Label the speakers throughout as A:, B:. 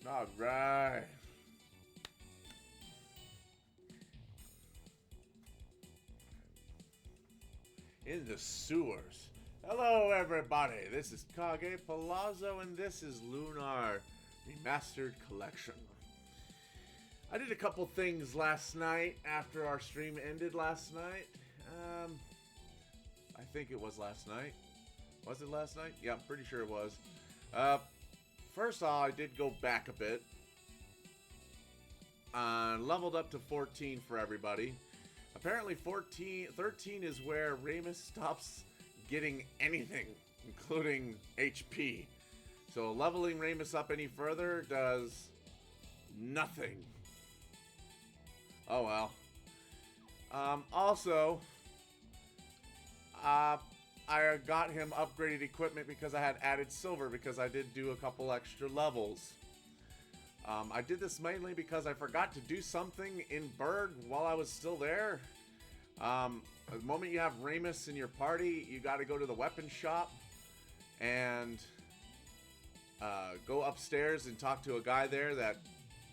A: Alright. In the sewers. Hello everybody, this is Kage Palazzo and this is Lunar Remastered Collection. I did a couple things last night after our stream ended last night. I think it was last night. Was it last night? Yeah, I'm pretty sure it was. First off, I did go back a bit. Leveled up to 14 for everybody. Apparently 13 is where Ramus stops getting anything, including HP. So leveling Ramus up any further does nothing. Oh well. Also, I got him upgraded equipment because I had added silver because I did do a couple extra levels. I did this mainly because I forgot to do something in Berg while I was still there. The moment you have Ramus in your party, you got to go to the weapon shop and go upstairs and talk to a guy there that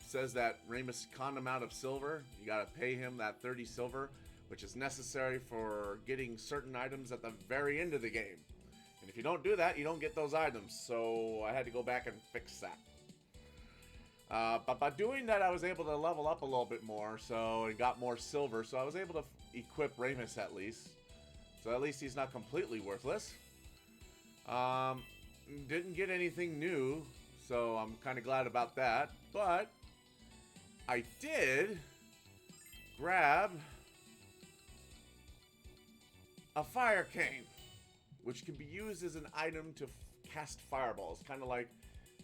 A: says that Ramus conned him out of silver. You got to pay him that 30 silver, which is necessary for getting certain items at the very end of the game. And if you don't do that, you don't get those items. So I had to go back and fix that. But by doing that, I was able to level up a little bit more, so I got more silver, so I was able to equip Ramus at least. So at least he's not completely worthless. Didn't get anything new, so I'm kind of glad about that. But I did grab a fire cane, which can be used as an item to cast fireballs, kind of like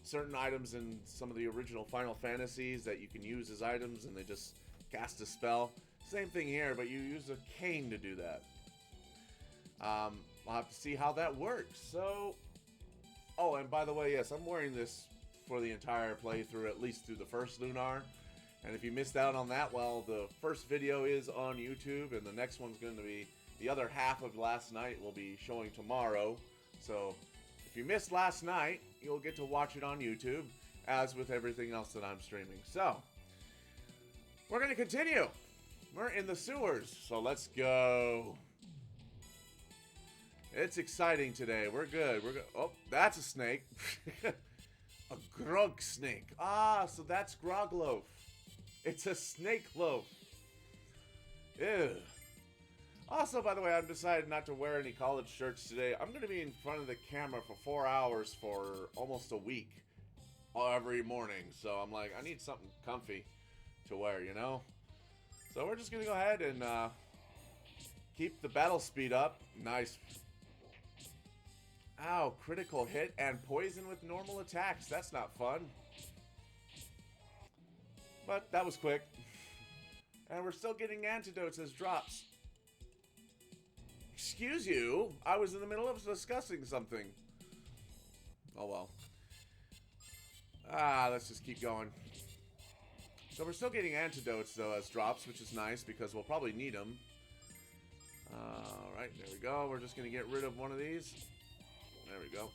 A: certain items in some of the original Final Fantasies that you can use as items and they just cast a spell. Same thing here, but you use a cane to do that. I'll have to see how that works. So, oh, and by the way, yes, I'm wearing this for the entire playthrough, at least through the first Lunar. And if you missed out on that, well, the first video is on YouTube, and the next one's going to be, the other half of last night will be showing tomorrow. So, if you missed last night, you'll get to watch it on YouTube, as with everything else that I'm streaming. So, we're going to continue. We're in the sewers, so let's go. It's exciting today. We're good. We're good. Oh, that's a snake. A grog snake. Ah, so that's grog loaf. It's a snake loaf. Ew. Also, by the way, I've decided not to wear any college shirts today. I'm going to be in front of the camera for 4 hours for almost a week every morning. So I'm like, I need something comfy to wear, you know? So we're just going to go ahead and keep the battle speed up. Nice. Ow, critical hit and poison with normal attacks. That's not fun. But that was quick. And we're still getting antidotes as drops. Excuse you, I was in the middle of discussing something. Oh well. Let's just keep going. So we're still getting antidotes though as drops, which is nice because we'll probably need them. Alright, there we go. We're just going to get rid of one of these. There we go.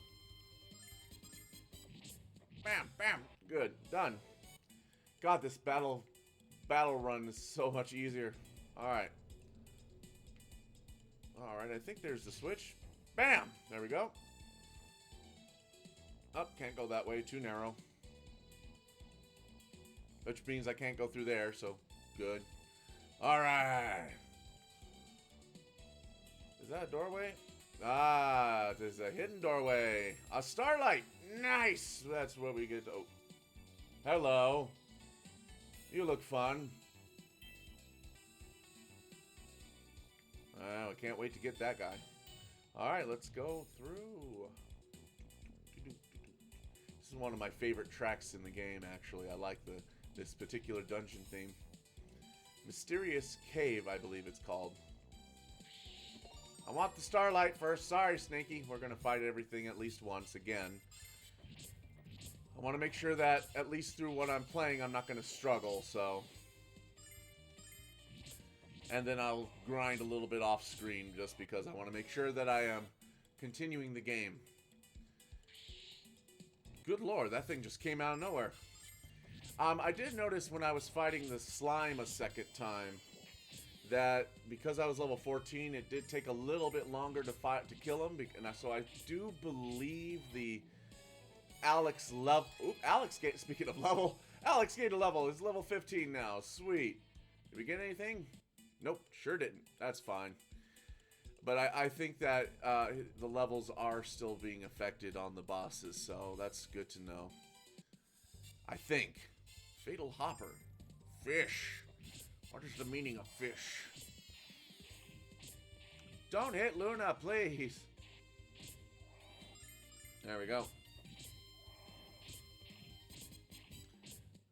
A: Bam, bam. Good, done. God, this battle run is so much easier. Alright. Alright, I think there's the switch. Bam! There we go. Oh, can't go that way. Too narrow. Which means I can't go through there, so good. Alright. Is that a doorway? Ah, there's a hidden doorway. A starlight. Nice! That's what we get to... Oh. Hello. You look fun. I can't wait to get that guy. Alright, let's go through. This is one of my favorite tracks in the game, actually. I like this particular dungeon theme. Mysterious Cave, I believe it's called. I want the starlight first. Sorry, Snaky. We're going to fight everything at least once again. I want to make sure that, at least through what I'm playing, I'm not going to struggle, so... And then I'll grind a little bit off screen just because I want to make sure that I am continuing the game. Good lord, that thing just came out of nowhere. I did notice when I was fighting the slime a second time that because I was level 14, it did take a little bit longer to kill him, and so I do believe the Alex level. Speaking of level, Alex gained a level. He's level 15 now. Sweet. Did we get anything? Nope, sure didn't. That's fine. But I think that the levels are still being affected on the bosses, so that's good to know. I think. Fatal Hopper. Fish. What is the meaning of fish? Don't hit Luna, please. There we go.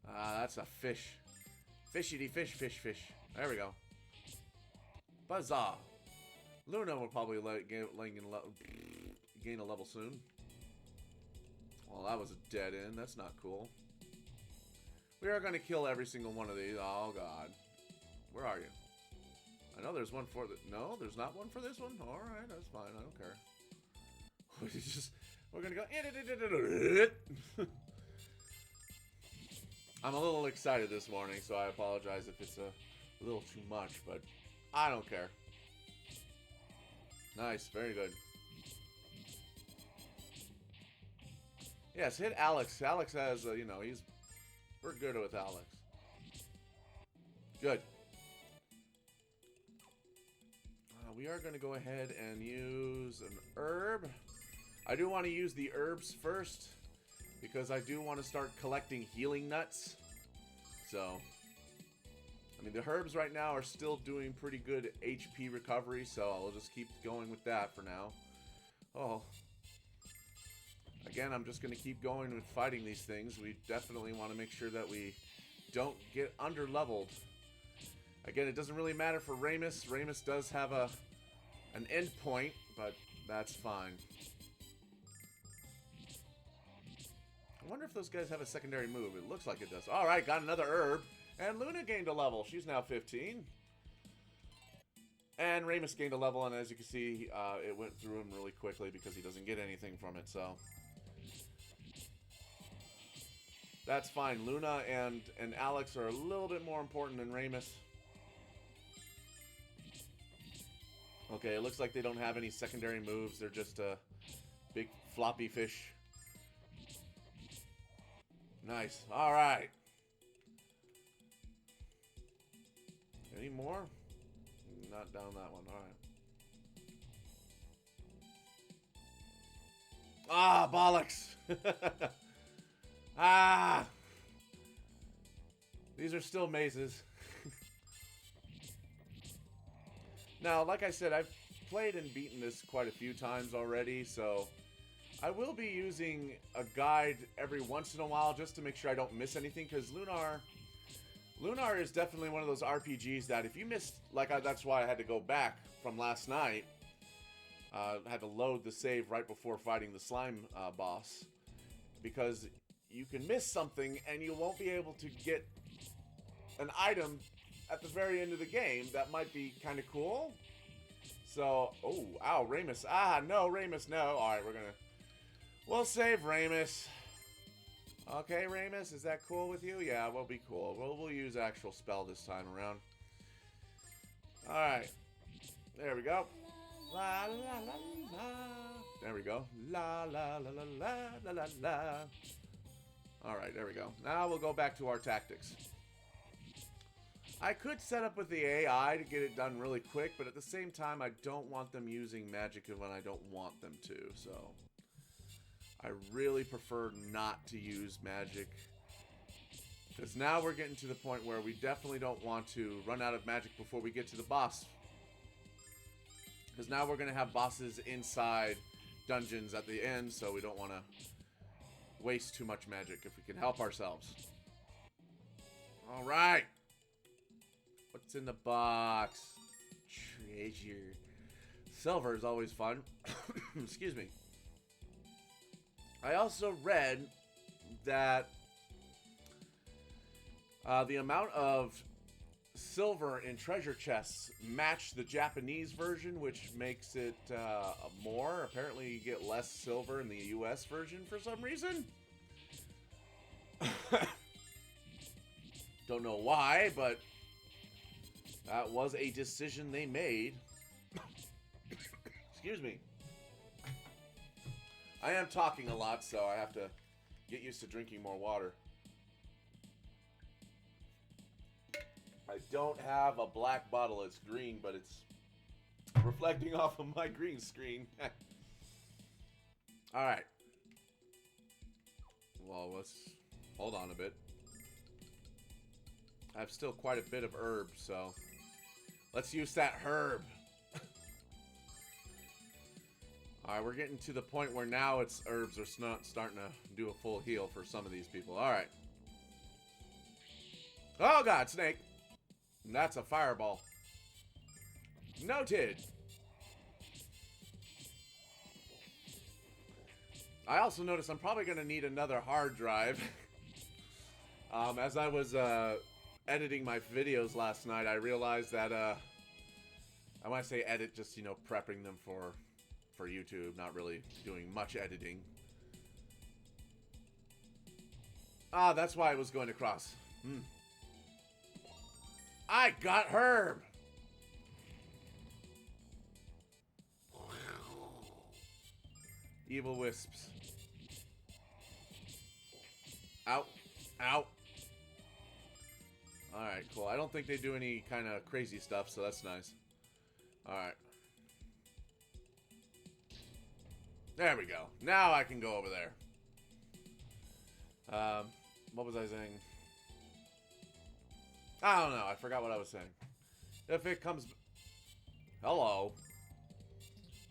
A: That's a fish. Fishity fish, fish, fish. There we go. Buzzsaw. Luna will probably gain a level soon. Well, that was a dead end. That's not cool. We are going to kill every single one of these. Oh, God. Where are you? I know there's one for the... No, there's not one for this one? Alright, that's fine. I don't care. We're going to go... I'm a little excited this morning, so I apologize if it's a little too much, but I don't care. Nice, very good. Yes, hit Alex. Alex has, you know, we're good with Alex. Good. We are going to go ahead and use an herb. I do want to use the herbs first, because I do want to start collecting healing nuts. So, I mean, the herbs right now are still doing pretty good HP recovery, so I'll just keep going with that for now. Oh. Again, I'm just going to keep going with fighting these things. We definitely want to make sure that we don't get under-leveled. Again, it doesn't really matter for Remus. Remus does have an end point, but that's fine. I wonder if those guys have a secondary move. It looks like it does. All right, got another herb. And Luna gained a level. She's now 15. And Remus gained a level, and as you can see, it went through him really quickly because he doesn't get anything from it, so... That's fine. Luna and Alex are a little bit more important than Remus. Okay, it looks like they don't have any secondary moves. They're just a big floppy fish. Nice. All right. Any more? Not down that one. All right. Ah, bollocks. Ah. These are still mazes. Now, like I said, I've played and beaten this quite a few times already, so I will be using a guide every once in a while just to make sure I don't miss anything, because Lunar is definitely one of those RPGs that if you missed, that's why I had to go back from last night. Had to load the save right before fighting the slime boss, because you can miss something and you won't be able to get an item at the very end of the game. That might be kind of cool. So, oh, ow, Remus. Ah, no, Remus, no. All right, we'll save Remus. Okay, Remus, is that cool with you? Yeah, we'll be cool. We'll use actual spell this time around. All right, there we go. La la la la. There we go. La la la la la la la la. All right, there we go. Now we'll go back to our tactics. I could set up with the AI to get it done really quick, but at the same time, I don't want them using magic when I don't want them to, so... I really prefer not to use magic. Because now we're getting to the point where we definitely don't want to run out of magic before we get to the boss. Because now we're going to have bosses inside dungeons at the end, so we don't want to waste too much magic if we can help ourselves. Alright. What's in the box? Treasure. Silver is always fun. Excuse me. I also read that the amount of silver in treasure chests match the Japanese version, which makes it more. Apparently you get less silver in the US version for some reason. Don't know why, but that was a decision they made. Excuse me. I am talking a lot, so I have to get used to drinking more water. I don't have a black bottle. It's green, but it's reflecting off of my green screen. All right. Well, let's hold on a bit. I have still quite a bit of herb, so let's use that herb. All right, we're getting to the point where now it's herbs are starting to do a full heal for some of these people. All right. Oh, God, snake. That's a fireball. Noted. I also noticed I'm probably going to need another hard drive. As I was editing my videos last night, I realized that, I want to say edit, just, you know, prepping them for YouTube, not really doing much editing. Ah, that's why I was going across. I got herb! Evil wisps. Ow. Ow. Alright, cool. I don't think they do any kind of crazy stuff, so that's nice. Alright. There we go. Now I can go over there. What was I saying? I don't know. I forgot what I was saying. If it comes... Hello.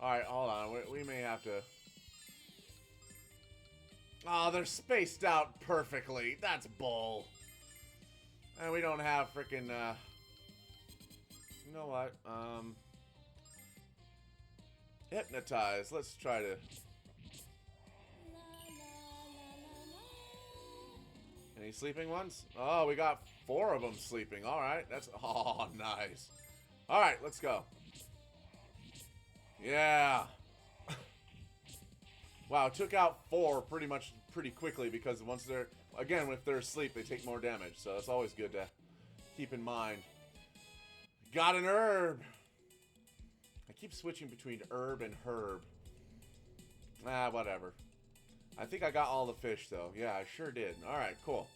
A: Alright, hold on. We may have to... Oh, they're spaced out perfectly. That's bull. And we don't have freaking... You know what? Hypnotize. Let's try to... Any sleeping ones? Oh, we got 4 of them sleeping. Alright, that's... Oh, nice. Alright, let's go. Yeah. Wow, took out 4 pretty quickly because once they're... Again, if they're asleep, they take more damage. So that's always good to keep in mind. Got an herb. I keep switching between herb and herb. Ah, whatever. I think I got all the fish, though. Yeah, I sure did. Alright, cool.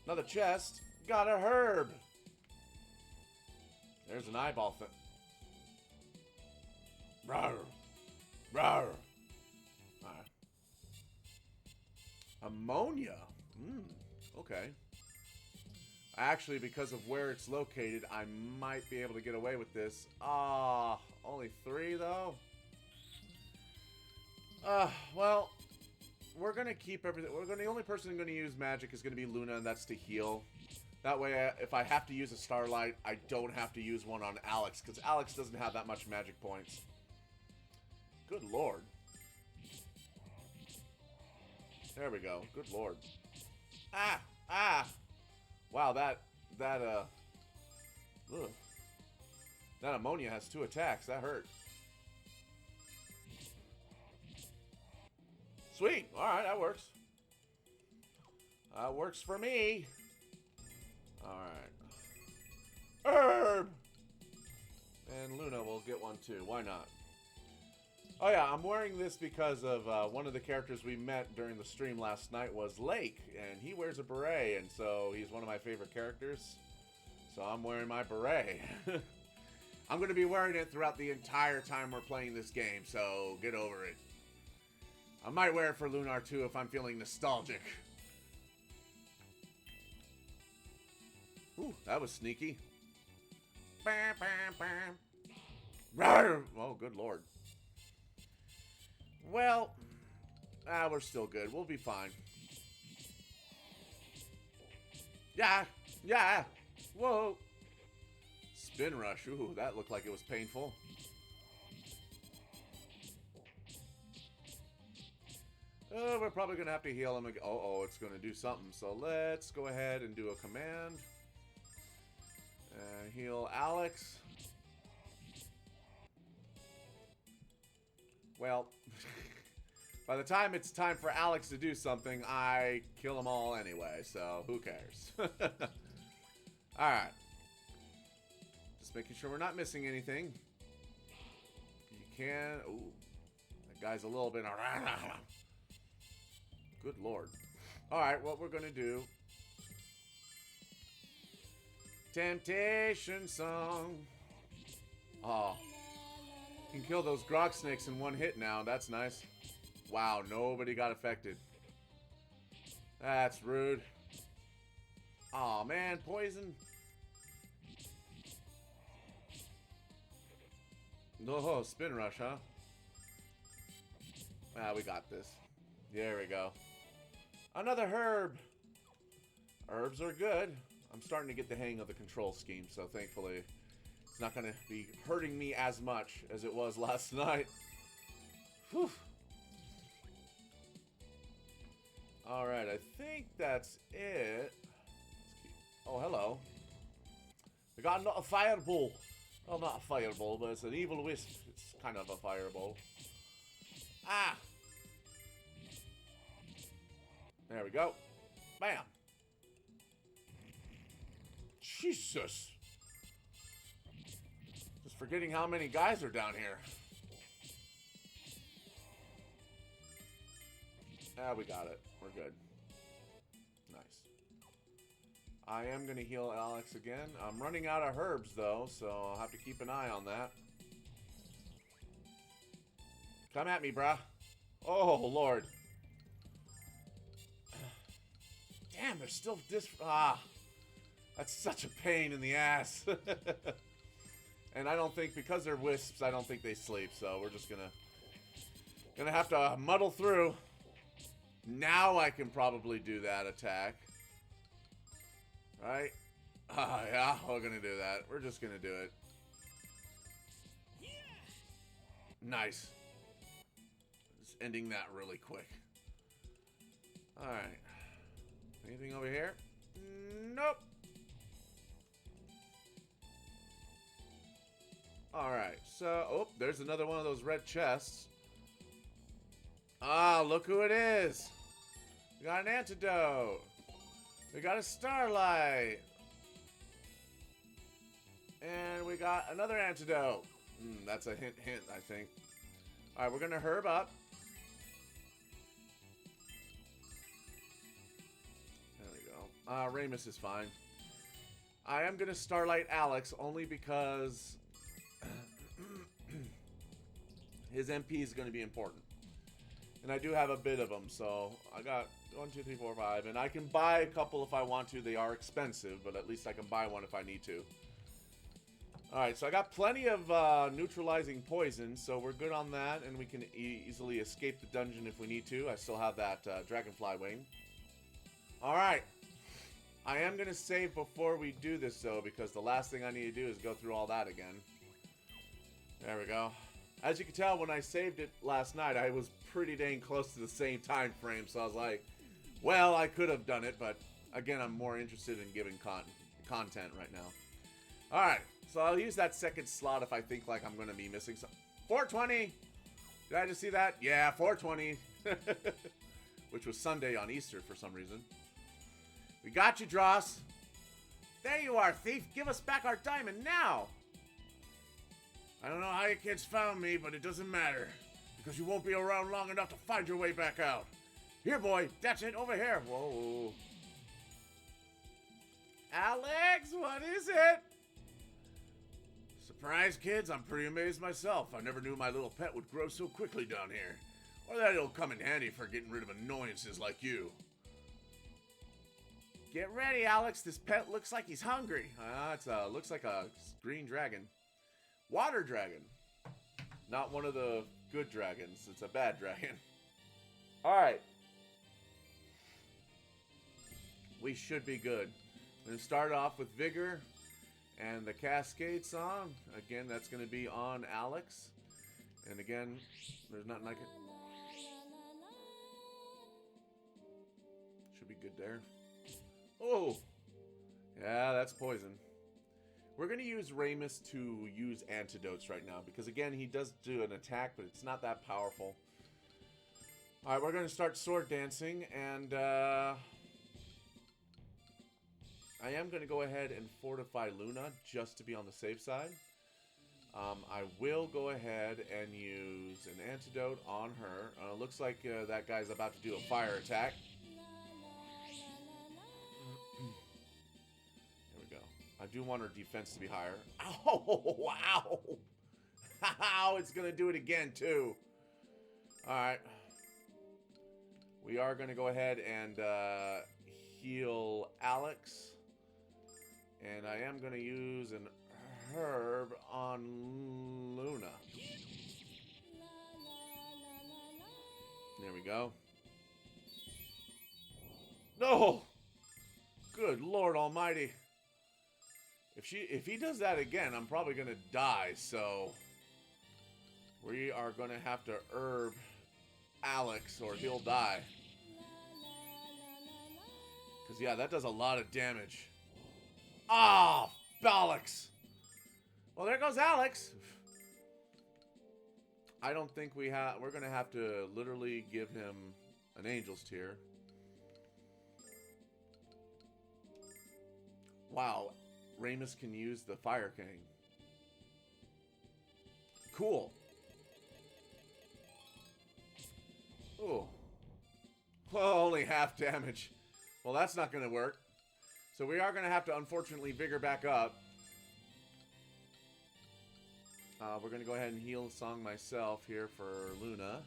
A: Another chest. Got a herb. There's an eyeball thing. Rawr. Rawr. Alright. Ammonia. Okay. Actually, because of where it's located, I might be able to get away with this. Ah, only 3 though? Well, we're gonna keep everything. The only person I'm gonna use magic is gonna be Luna, and that's to heal. That way, if I have to use a Starlight, I don't have to use one on Alex, because Alex doesn't have that much magic points. Good lord. There we go. Good lord. Ah! Ah! Wow, that ammonia has 2 attacks. That hurt. Sweet. All right, that works. That works for me. All right. Herb. And Luna will get one too. Why not? Oh yeah, I'm wearing this because of one of the characters we met during the stream last night was Lake, and he wears a beret, and so he's one of my favorite characters. So I'm wearing my beret. I'm going to be wearing it throughout the entire time we're playing this game, so get over it. I might wear it for Lunar too if I'm feeling nostalgic. Ooh, that was sneaky. Bam, bam, bam. Oh, good lord. Well, we're still good. We'll be fine. Yeah, yeah. Whoa. Spin rush. Ooh, that looked like it was painful. We're probably going to have to heal him again. Oh, it's going to do something. So let's go ahead and do a command. Heal Alex. Well, By the time it's time for Alex to do something, I kill them all anyway, so who cares? Alright. Just making sure we're not missing anything. You can... Ooh. That guy's a little bit... Good lord. Alright, what we're gonna do... Temptation song. Oh. You can kill those grog snakes in one hit now. That's nice. Wow, nobody got affected. That's rude. Aw, man, poison. No, spin rush, huh? Ah, we got this. There we go. Another herb. Herbs are good. I'm starting to get the hang of the control scheme, so thankfully it's not going to be hurting me as much as it was last night. Whew. Alright, I think that's it. Oh, hello. We got a fireball. Well, not a fireball, but it's an evil wisp. It's kind of a fireball. Ah! There we go. Bam! Jesus! Just forgetting how many guys are down here. Ah, we got it. We're good. Nice. I am going to heal Alex again. I'm running out of herbs, though, so I'll have to keep an eye on that. Come at me, brah. Oh, Lord. Damn, there's still this... Ah. That's such a pain in the ass. And I don't think, because they're wisps, I don't think they sleep, so we're just gonna have to muddle through. Now I can probably do that attack. Right? Ah, yeah, we're gonna do that. We're just gonna do it. Nice. Just ending that really quick. Alright. Anything over here? Nope. Alright, so... Oh, there's another one of those red chests. Ah, look who it is! We got an antidote! We got a starlight! And we got another antidote! That's a hint, I think. Alright, we're gonna herb up. There we go. Ramus is fine. I am gonna starlight Alex only because... his MP is going to be important. And I do have a bit of them, so I got 1, 2, 3, 4, 5. And I can buy a couple if I want to. They are expensive, but at least I can buy one if I need to. Alright, so I got plenty of neutralizing poison, so we're good on that. And we can easily escape the dungeon if we need to. I still have that dragonfly wing. Alright. I am going to save before we do this, though, because the last thing I need to do is go through all that again. There we go. As you can tell, when I saved it last night, I was pretty dang close to the same time frame. So I was like, well, I could have done it. But again, I'm more interested in giving content right now. Alright, so I'll use that second slot if I think like I'm going to be missing some. 420! Did I just see that? Yeah, 420. Which was Sunday on Easter for some reason. We got you, Dross. There you are, thief. Give us back our diamond now. I don't know how you kids found me, but it doesn't matter. Because you won't be around long enough to find your way back out. Here, boy. That's it. Over here. Whoa. Alex, what is it? Surprise, kids. I'm pretty amazed myself. I never knew my little pet would grow so quickly down here. Or that it'll come in handy for getting rid of annoyances like you. Get ready, Alex. This pet looks like he's hungry. Looks like a green dragon. Water dragon. Not one of the good dragons. It's a bad dragon. Alright. We should be good. We're going to start off with Vigor and the Cascade song. Again, that's going to be on Alex. And again, there's nothing like it. Should be good there. Oh! Yeah, that's poison. We're going to use Ramus to use antidotes right now. Because again, he does do an attack, but it's not that powerful. Alright, we're going to start sword dancing, and I am going to go ahead and fortify Luna just to be on the safe side. I will go ahead and use an antidote on her. Looks like that guy's about to do a fire attack. There we go. I do want her defense to be higher. Oh, wow! Ow, it's going to do it again, too. Alright. We are going to go ahead and heal Alex. And I am going to use an herb on Luna. There we go. No! Good Lord Almighty. If he does that again, I'm probably going to die, so we are going to have to herb Alex or he'll die. Because, yeah, that does a lot of damage. Ah, oh, bollocks. Well, there goes Alex. I don't think we're going to have to literally give him an Angel's Tear. Wow. Ramus can use the Fire King. Cool. Ooh. Well, only half damage. Well, that's not going to work. So we are going to have to, unfortunately, vigor back up. We're going to go ahead and heal Song myself here for Luna.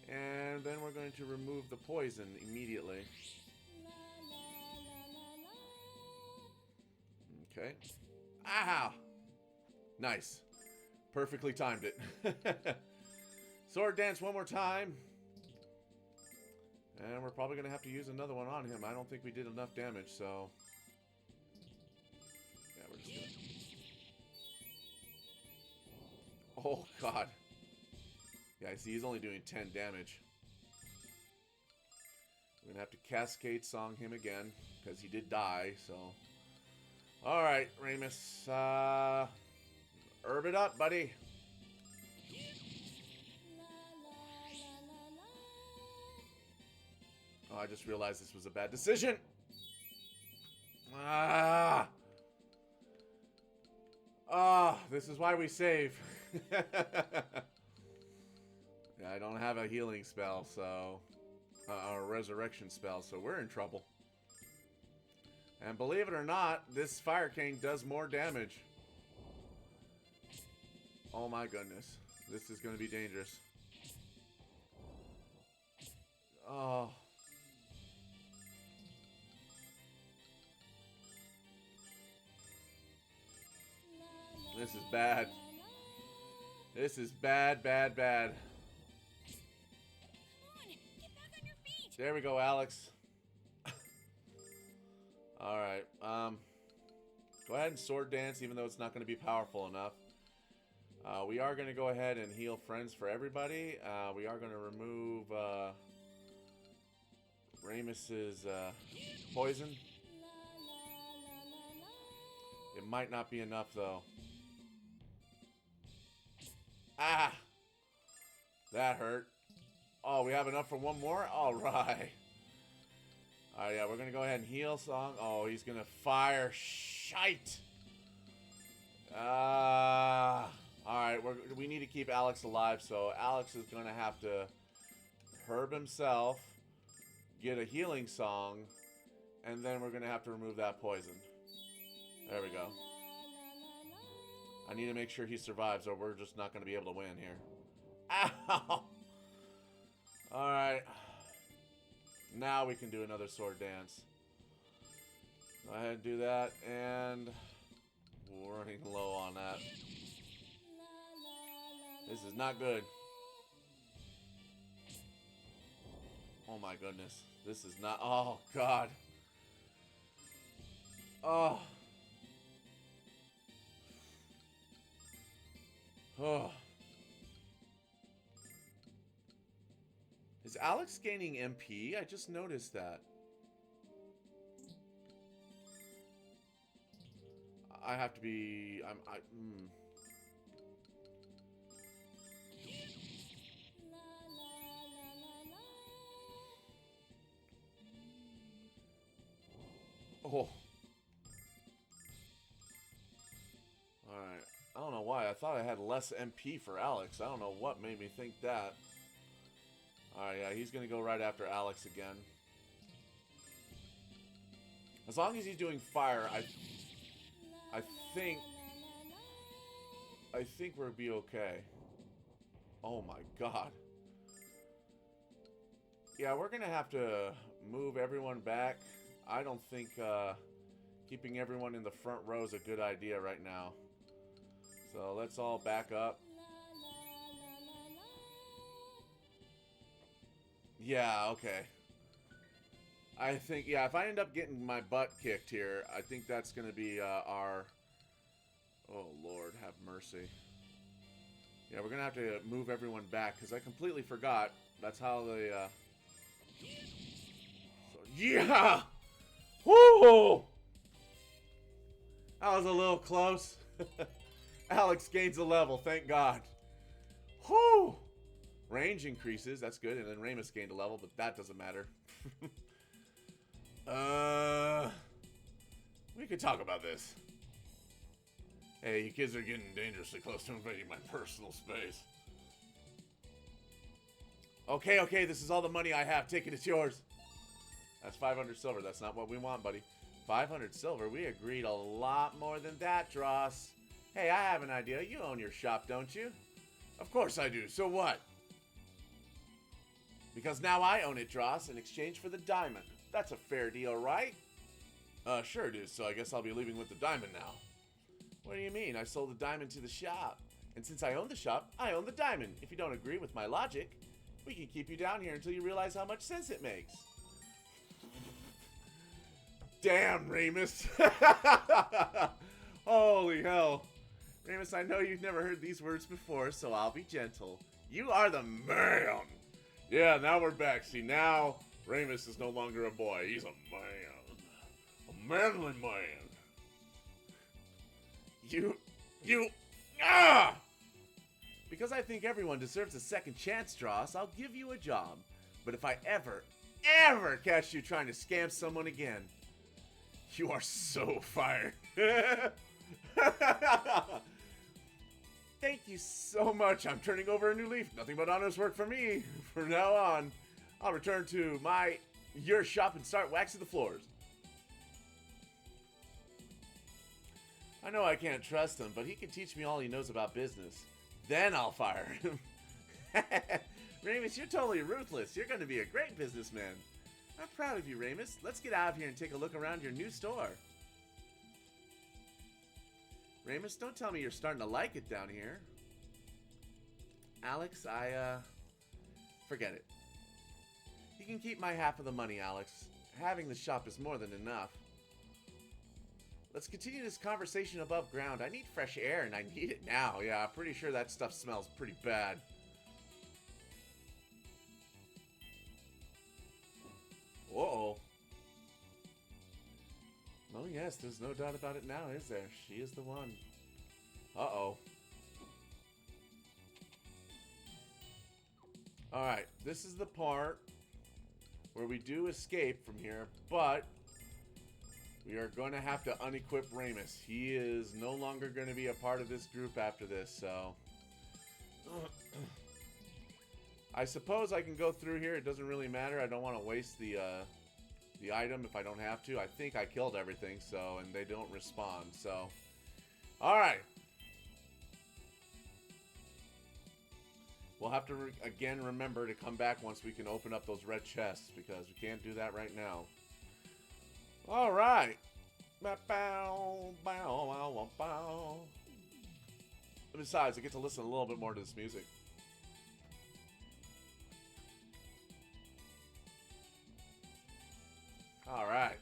A: And then we're going to remove the poison immediately. Okay. Ow! Nice. Perfectly timed it. Sword dance one more time. And we're probably going to have to use another one on him. I don't think we did enough damage, so... yeah, we're just going to... oh, God. Yeah, I see he's only doing 10 damage. We're going to have to Cascade Song him again, because he did die, so... alright, Ramus. Herb it up, buddy. Oh, I just realized this was a bad decision. Ah! Ah, this is why we save. Yeah, I don't have a healing spell, so... a resurrection spell, so we're in trouble. And believe it or not, this Fire King does more damage. Oh my goodness. This is going to be dangerous. Oh... this is bad. This is bad, bad, bad.
B: Come on, get back on your feet.
A: There we go, Alex. Alright, go ahead and sword dance, even though it's not going to be powerful enough. We are going to go ahead and heal friends for everybody. We are going to remove Ramus's poison. It might not be enough, though. Ah! That hurt. Oh, we have enough for one more? Alright. Alright, yeah, we're going to go ahead and heal Song. Oh, he's going to fire. Shite! Alright, we need to keep Alex alive, so Alex is going to have to herb himself, get a healing Song, and then we're going to have to remove that poison. There we go. I need to make sure he survives, or we're just not going to be able to win here. Ow! Alright. Now we can do another sword dance. Go ahead and do that, and we're running low on that. This is not good. Oh my goodness. This is not... oh, God. Oh. Oh. Is Alex gaining MP? I just noticed that. I have to be... Oh. Alright. I don't know why. I thought I had less MP for Alex. I don't know what made me think that. Alright, yeah, he's going to go right after Alex again. As long as he's doing fire, I think we'll be okay. Oh my god. Yeah, we're going to have to move everyone back. I don't think keeping everyone in the front row is a good idea right now. So let's all back up. Yeah, okay. I think, yeah, if I end up getting my butt kicked here, I think that's going to be our... Oh, Lord, have mercy. Yeah, we're going to have to move everyone back, because I completely forgot. That's how they... So, yeah! Woo! That was a little close. Alex gains a level, thank God. Whoo! Range increases, that's good, and then Ramus gained a level, but that doesn't matter. We could talk about this. Hey, you kids are getting dangerously close to invading my personal space. Okay, okay, this is all the money I have. Take it, it's yours. That's 500 silver. That's not what we want, buddy. 500 silver? We agreed a lot more than that, Dross. Hey, I have an idea. You own your shop, don't you? Of course I do. So what? Because now I own it, Dross, in exchange for the diamond. That's a fair deal, right? Sure it is, so I guess I'll be leaving with the diamond now. What do you mean? I sold the diamond to the shop. And since I own the shop, I own the diamond. If you don't agree with my logic, we can keep you down here until you realize how much sense it makes. Damn, Ramus. Holy hell. Ramus, I know you've never heard these words before, so I'll be gentle. You are the man. Yeah, now we're back. See, now Ramus is no longer a boy. He's a man. A manly man. Because I think everyone deserves a second chance, Dross, I'll give you a job. But if I ever catch you trying to scam someone again, you are so fired. Thank you so much. I'm turning over a new leaf. Nothing but honest work for me. From now on, I'll return to your shop and start waxing the floors. I know I can't trust him, but he can teach me all he knows about business. Then I'll fire him. Ramus, you're totally ruthless. You're going to be a great businessman. I'm proud of you, Ramus. Let's get out of here and take a look around your new store. Ramus, don't tell me you're starting to like it down here. Alex, forget it. You can keep my half of the money, Alex. Having the shop is more than enough. Let's continue this conversation above ground. I need fresh air, and I need it now. Yeah, I'm pretty sure that stuff smells pretty bad. Uh-oh. Oh, yes, there's no doubt about it now, is there? She is the one. Uh-oh. Alright, this is the part where we do escape from here, but we are going to have to unequip Ramus. He is no longer going to be a part of this group after this, so... I suppose I can go through here. It doesn't really matter. I don't want to waste the item if I don't have to. I think I killed everything, so, and they don't respawn, so... Alright. We'll have to, again, remember to come back once we can open up those red chests, because we can't do that right now. Alright. Besides, I get to listen a little bit more to this music. Alright.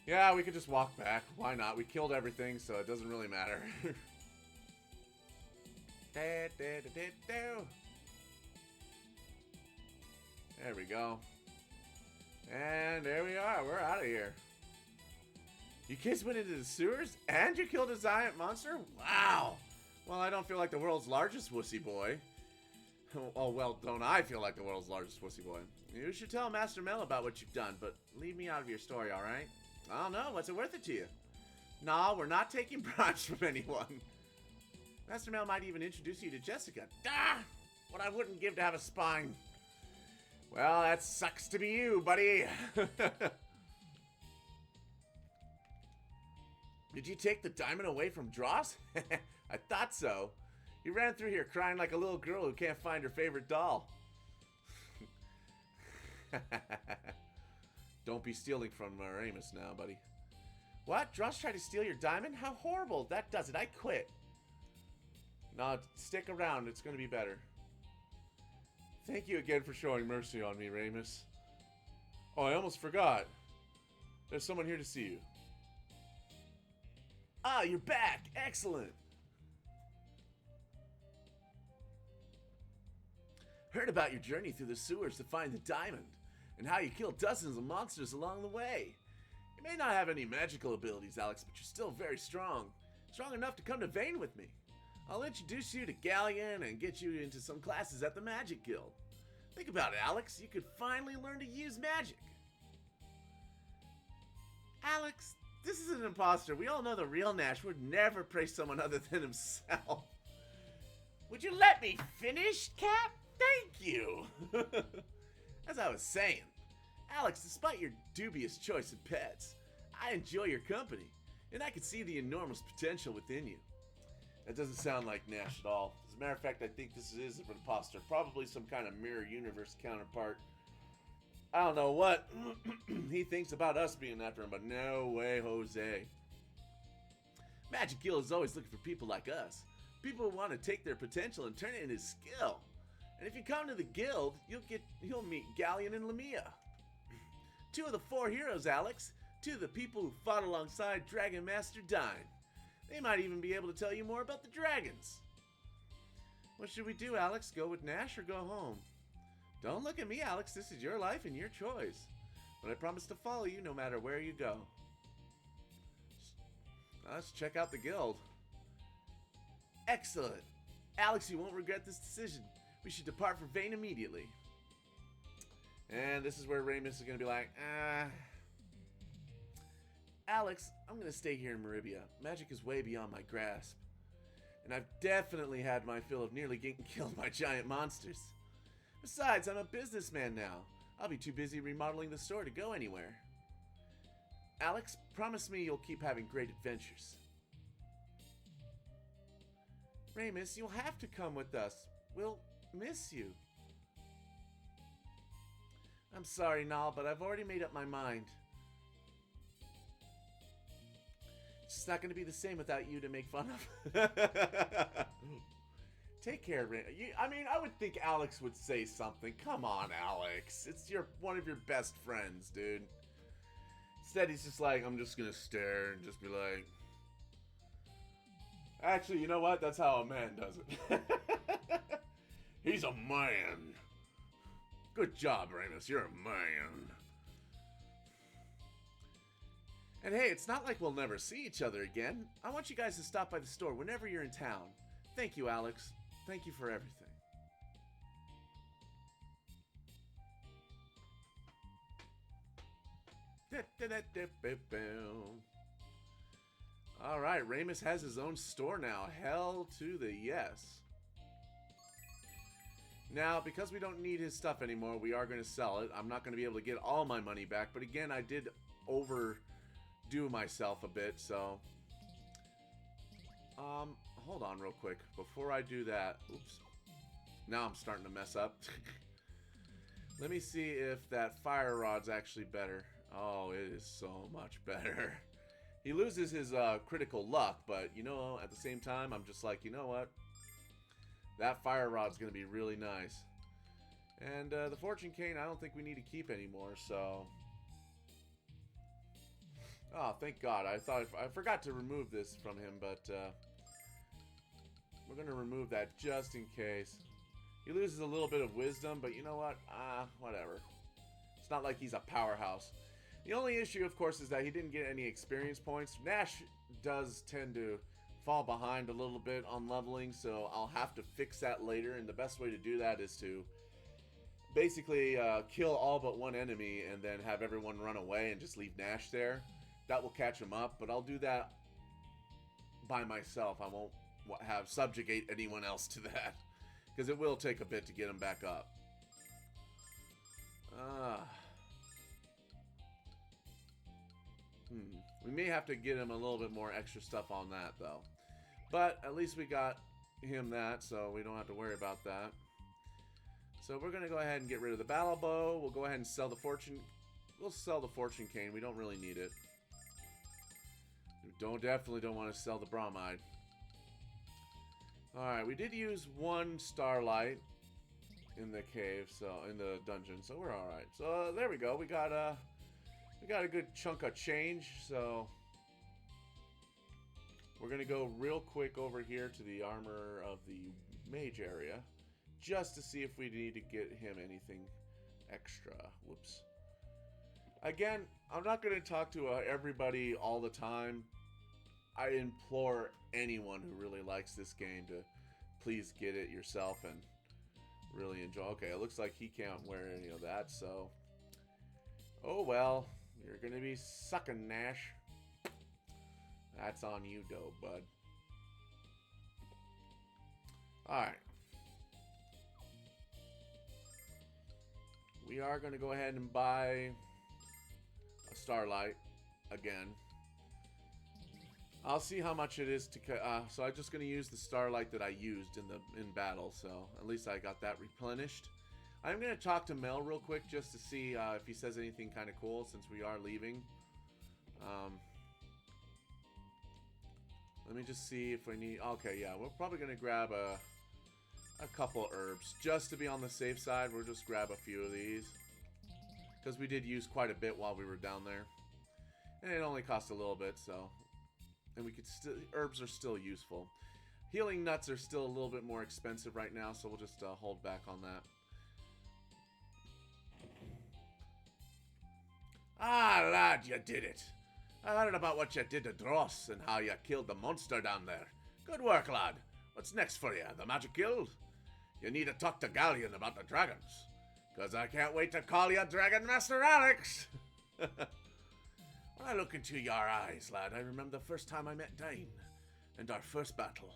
A: Yeah, we could just walk back. Why not? We killed everything, so it doesn't really matter. There we go. And there we are. We're out of here. You kids went into the sewers and you killed a giant monster? Wow. Well, I don't feel like the world's largest wussy boy. Oh, well, don't I feel like the world's largest pussy boy. You should tell Master Mel about what you've done, but leave me out of your story, alright? I don't know, what's it worth it to you? Nah, we're not taking bribes from anyone. Master Mel might even introduce you to Jessica. Ah! What I wouldn't give to have a spine. Well, that sucks to be you, buddy. Did you take the diamond away from Dross? I thought so. He ran through here crying like a little girl who can't find her favorite doll. Don't be stealing from Amos now, buddy. What? Dross tried to steal your diamond? How horrible. That does it. I quit. No, stick around. It's going to be better. Thank you again for showing mercy on me, Ramus. Oh, I almost forgot. There's someone here to see you. Ah, you're back. Excellent. Heard about your journey through the sewers to find the diamond, and how you killed dozens of monsters along the way. You may not have any magical abilities, Alex, but you're still very strong. Strong enough to come to Vane with me. I'll introduce you to Galleon and get you into some classes at the Magic Guild. Think about it, Alex. You could finally learn to use magic. Alex, this is an imposter. We all know the real Nash would never praise someone other than himself. Would you let me finish, Cap? Thank you. As I was saying, Alex, despite your dubious choice of pets, I enjoy your company, and I can see the enormous potential within you. That doesn't sound like Nash at all. As a matter of fact, I think this is an imposter. Probably some kind of mirror universe counterpart. I don't know what he thinks about us being after him, but no way, Jose. Magic Guild is always looking for people like us. People who want to take their potential and turn it into skill. And if you come to the guild, you'll meet Galleon and Lamia. 2 of the 4 heroes, Alex. 2 of the people who fought alongside Dragonmaster Dine. They might even be able to tell you more about the dragons. What should we do, Alex? Go with Nash or go home? Don't look at me, Alex. This is your life and your choice. But I promise to follow you no matter where you go. Let's check out the guild. Excellent. Alex, you won't regret this decision. We should depart for Vane immediately. And this is where Ramus is going to be like, Alex, I'm going to stay here in Meribia. Magic is way beyond my grasp. And I've definitely had my fill of nearly getting killed by giant monsters. Besides, I'm a businessman now. I'll be too busy remodeling the store to go anywhere. Alex, promise me you'll keep having great adventures. Ramus, you'll have to come with us. We'll miss you. I'm sorry, Nal, but I've already made up my mind. It's just not going to be the same without you to make fun of. Take care, I mean, I would think Alex would say something. Come on, Alex. It's one of your best friends, dude. Instead, he's just like, I'm just going to stare and just be like... Actually, you know what? That's how a man does it. He's a man. Good job, Ramus. You're a man. And hey, it's not like we'll never see each other again. I want you guys to stop by the store whenever you're in town. Thank you, Alex. Thank you for everything. Alright, Ramus has his own store now. Hell to the yes. Now, because we don't need his stuff anymore, we are going to sell it. I'm not going to be able to get all my money back, but again, I did overdo myself a bit, so... hold on real quick. Before I do that... Oops. Now I'm starting to mess up. Let me see if that fire rod's actually better. Oh, it is so much better. He loses his critical luck, but, you know, at the same time, I'm just like, you know what? That fire rod's going to be really nice. And the fortune cane, I don't think we need to keep anymore, so... Oh, thank God. I forgot to remove this from him, but we're going to remove that just in case. He loses a little bit of wisdom, but you know what? Whatever. It's not like he's a powerhouse. The only issue, of course, is that he didn't get any experience points. Nash does tend to fall behind a little bit on leveling, so I'll have to fix that later. And the best way to do that is to basically kill all but one enemy and then have everyone run away and just leave Nash there. That will catch him up, but I'll do that by myself. I won't have subjugate anyone else to that, because it will take a bit to get him back up. We may have to get him a little bit more extra stuff on that, though. But at least we got him that, so we don't have to worry about that. So we're going to go ahead and get rid of the battle bow. We'll go ahead and sell the fortune. We'll sell the fortune cane. We don't really need it. We definitely don't want to sell the bromide. Alright, we did use one starlight in the cave, so in the dungeon, so we're alright. So there we go. We got a good chunk of change, so we're going to go real quick over here to the armor of the mage area, just to see if we need to get him anything extra. Whoops. Again, I'm not going to talk to everybody all the time. I implore anyone who really likes this game to please get it yourself and really enjoy. Okay, it looks like he can't wear any of that, so oh well. You're going to be sucking, Nash. That's on you, though, bud. Alright. We are going to go ahead and buy a starlight again. I'll see how much it is to... so I'm just going to use the starlight that I used in battle, so at least I got that replenished. I'm going to talk to Mel real quick just to see if he says anything kind of cool since we are leaving. Let me just see if we need... Okay, yeah, we're probably going to grab a couple herbs. Just to be on the safe side, we'll just grab a few of these. Because we did use quite a bit while we were down there. And it only cost a little bit, so... And we could still... Herbs are still useful. Healing nuts are still a little bit more expensive right now, so we'll just hold back on that. Ah, lad, you did it. I heard about what you did to Dross and how you killed the monster down there. Good work, lad. What's next for you? The Magic Guild? You need to talk to Galleon about the dragons. Because I can't wait to call you Dragonmaster Alex. When I look into your eyes, lad, I remember the first time I met Dane and our first battle.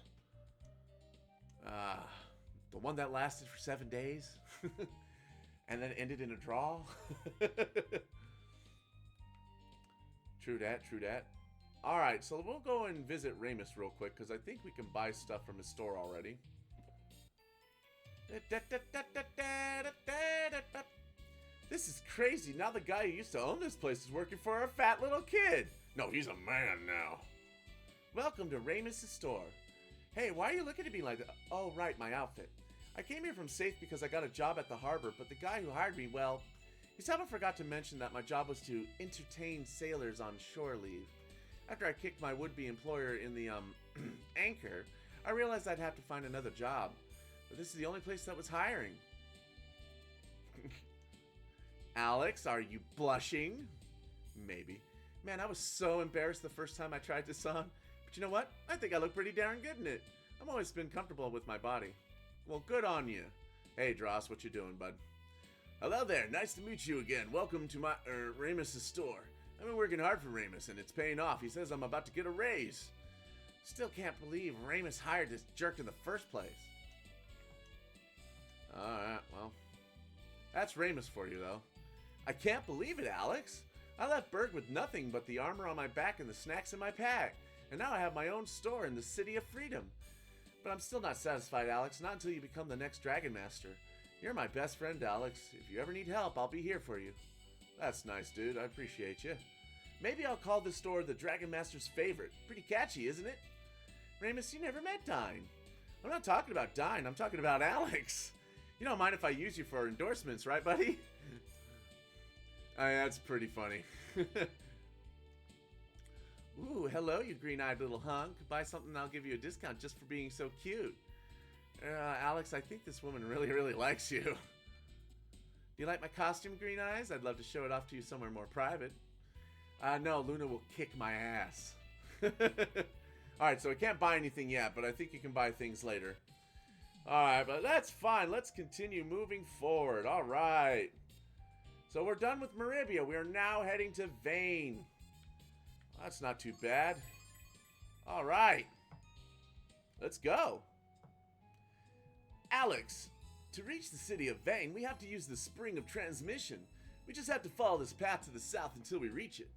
A: The one that lasted for 7 days and then ended in a draw. True that, true that. Alright, so we'll go and visit Ramus real quick, because I think we can buy stuff from his store already. This is crazy. Now the guy who used to own this place is working for a fat little kid. No, he's a man now. Welcome to Ramus' store. Hey, why are you looking at me like that? Oh, right, my outfit. I came here from Safe because I got a job at the harbor, but the guy who hired me, well... He somehow forgot to mention that my job was to entertain sailors on shore leave. After I kicked my would-be employer in the, anchor, I realized I'd have to find another job. But this is the only place that was hiring. Alex, are you blushing? Maybe. Man, I was so embarrassed the first time I tried this on. But you know what? I think I look pretty darn good in it. I've always been comfortable with my body. Well, good on you. Hey, Dross, what you doing, bud? Hello there, nice to meet you again. Welcome to my, Ramus' store. I've been working hard for Ramus, and it's paying off. He says I'm about to get a raise. Still can't believe Ramus hired this jerk in the first place. Alright, well. That's Ramus for you, though. I can't believe it, Alex. I left Berg with nothing but the armor on my back and the snacks in my pack. And now I have my own store in the City of Freedom. But I'm still not satisfied, Alex. Not until you become the next dragonmaster. You're my best friend, Alex. If you ever need help, I'll be here for you. That's nice, dude. I appreciate you. Maybe I'll call this store the Dragonmaster's favorite. Pretty catchy, isn't it? Ramus, you never met Dine. I'm not talking about Dine. I'm talking about Alex. You don't mind if I use you for endorsements, right, buddy? That's pretty funny. Ooh, hello, you green-eyed little hunk. Buy something and I'll give you a discount just for being so cute. Alex, I think this woman really, really likes you. Do you like my costume, Green Eyes? I'd love to show it off to you somewhere more private. No, Luna will kick my ass. Alright, so I can't buy anything yet, but I think you can buy things later. Alright, but that's fine. Let's continue moving forward. Alright. So we're done with Meribia. We are now heading to Vane. That's not too bad. Alright. Let's go. Alex, to reach the city of Vane, we have to use the spring of transmission. We just have to follow this path to the south until we reach it.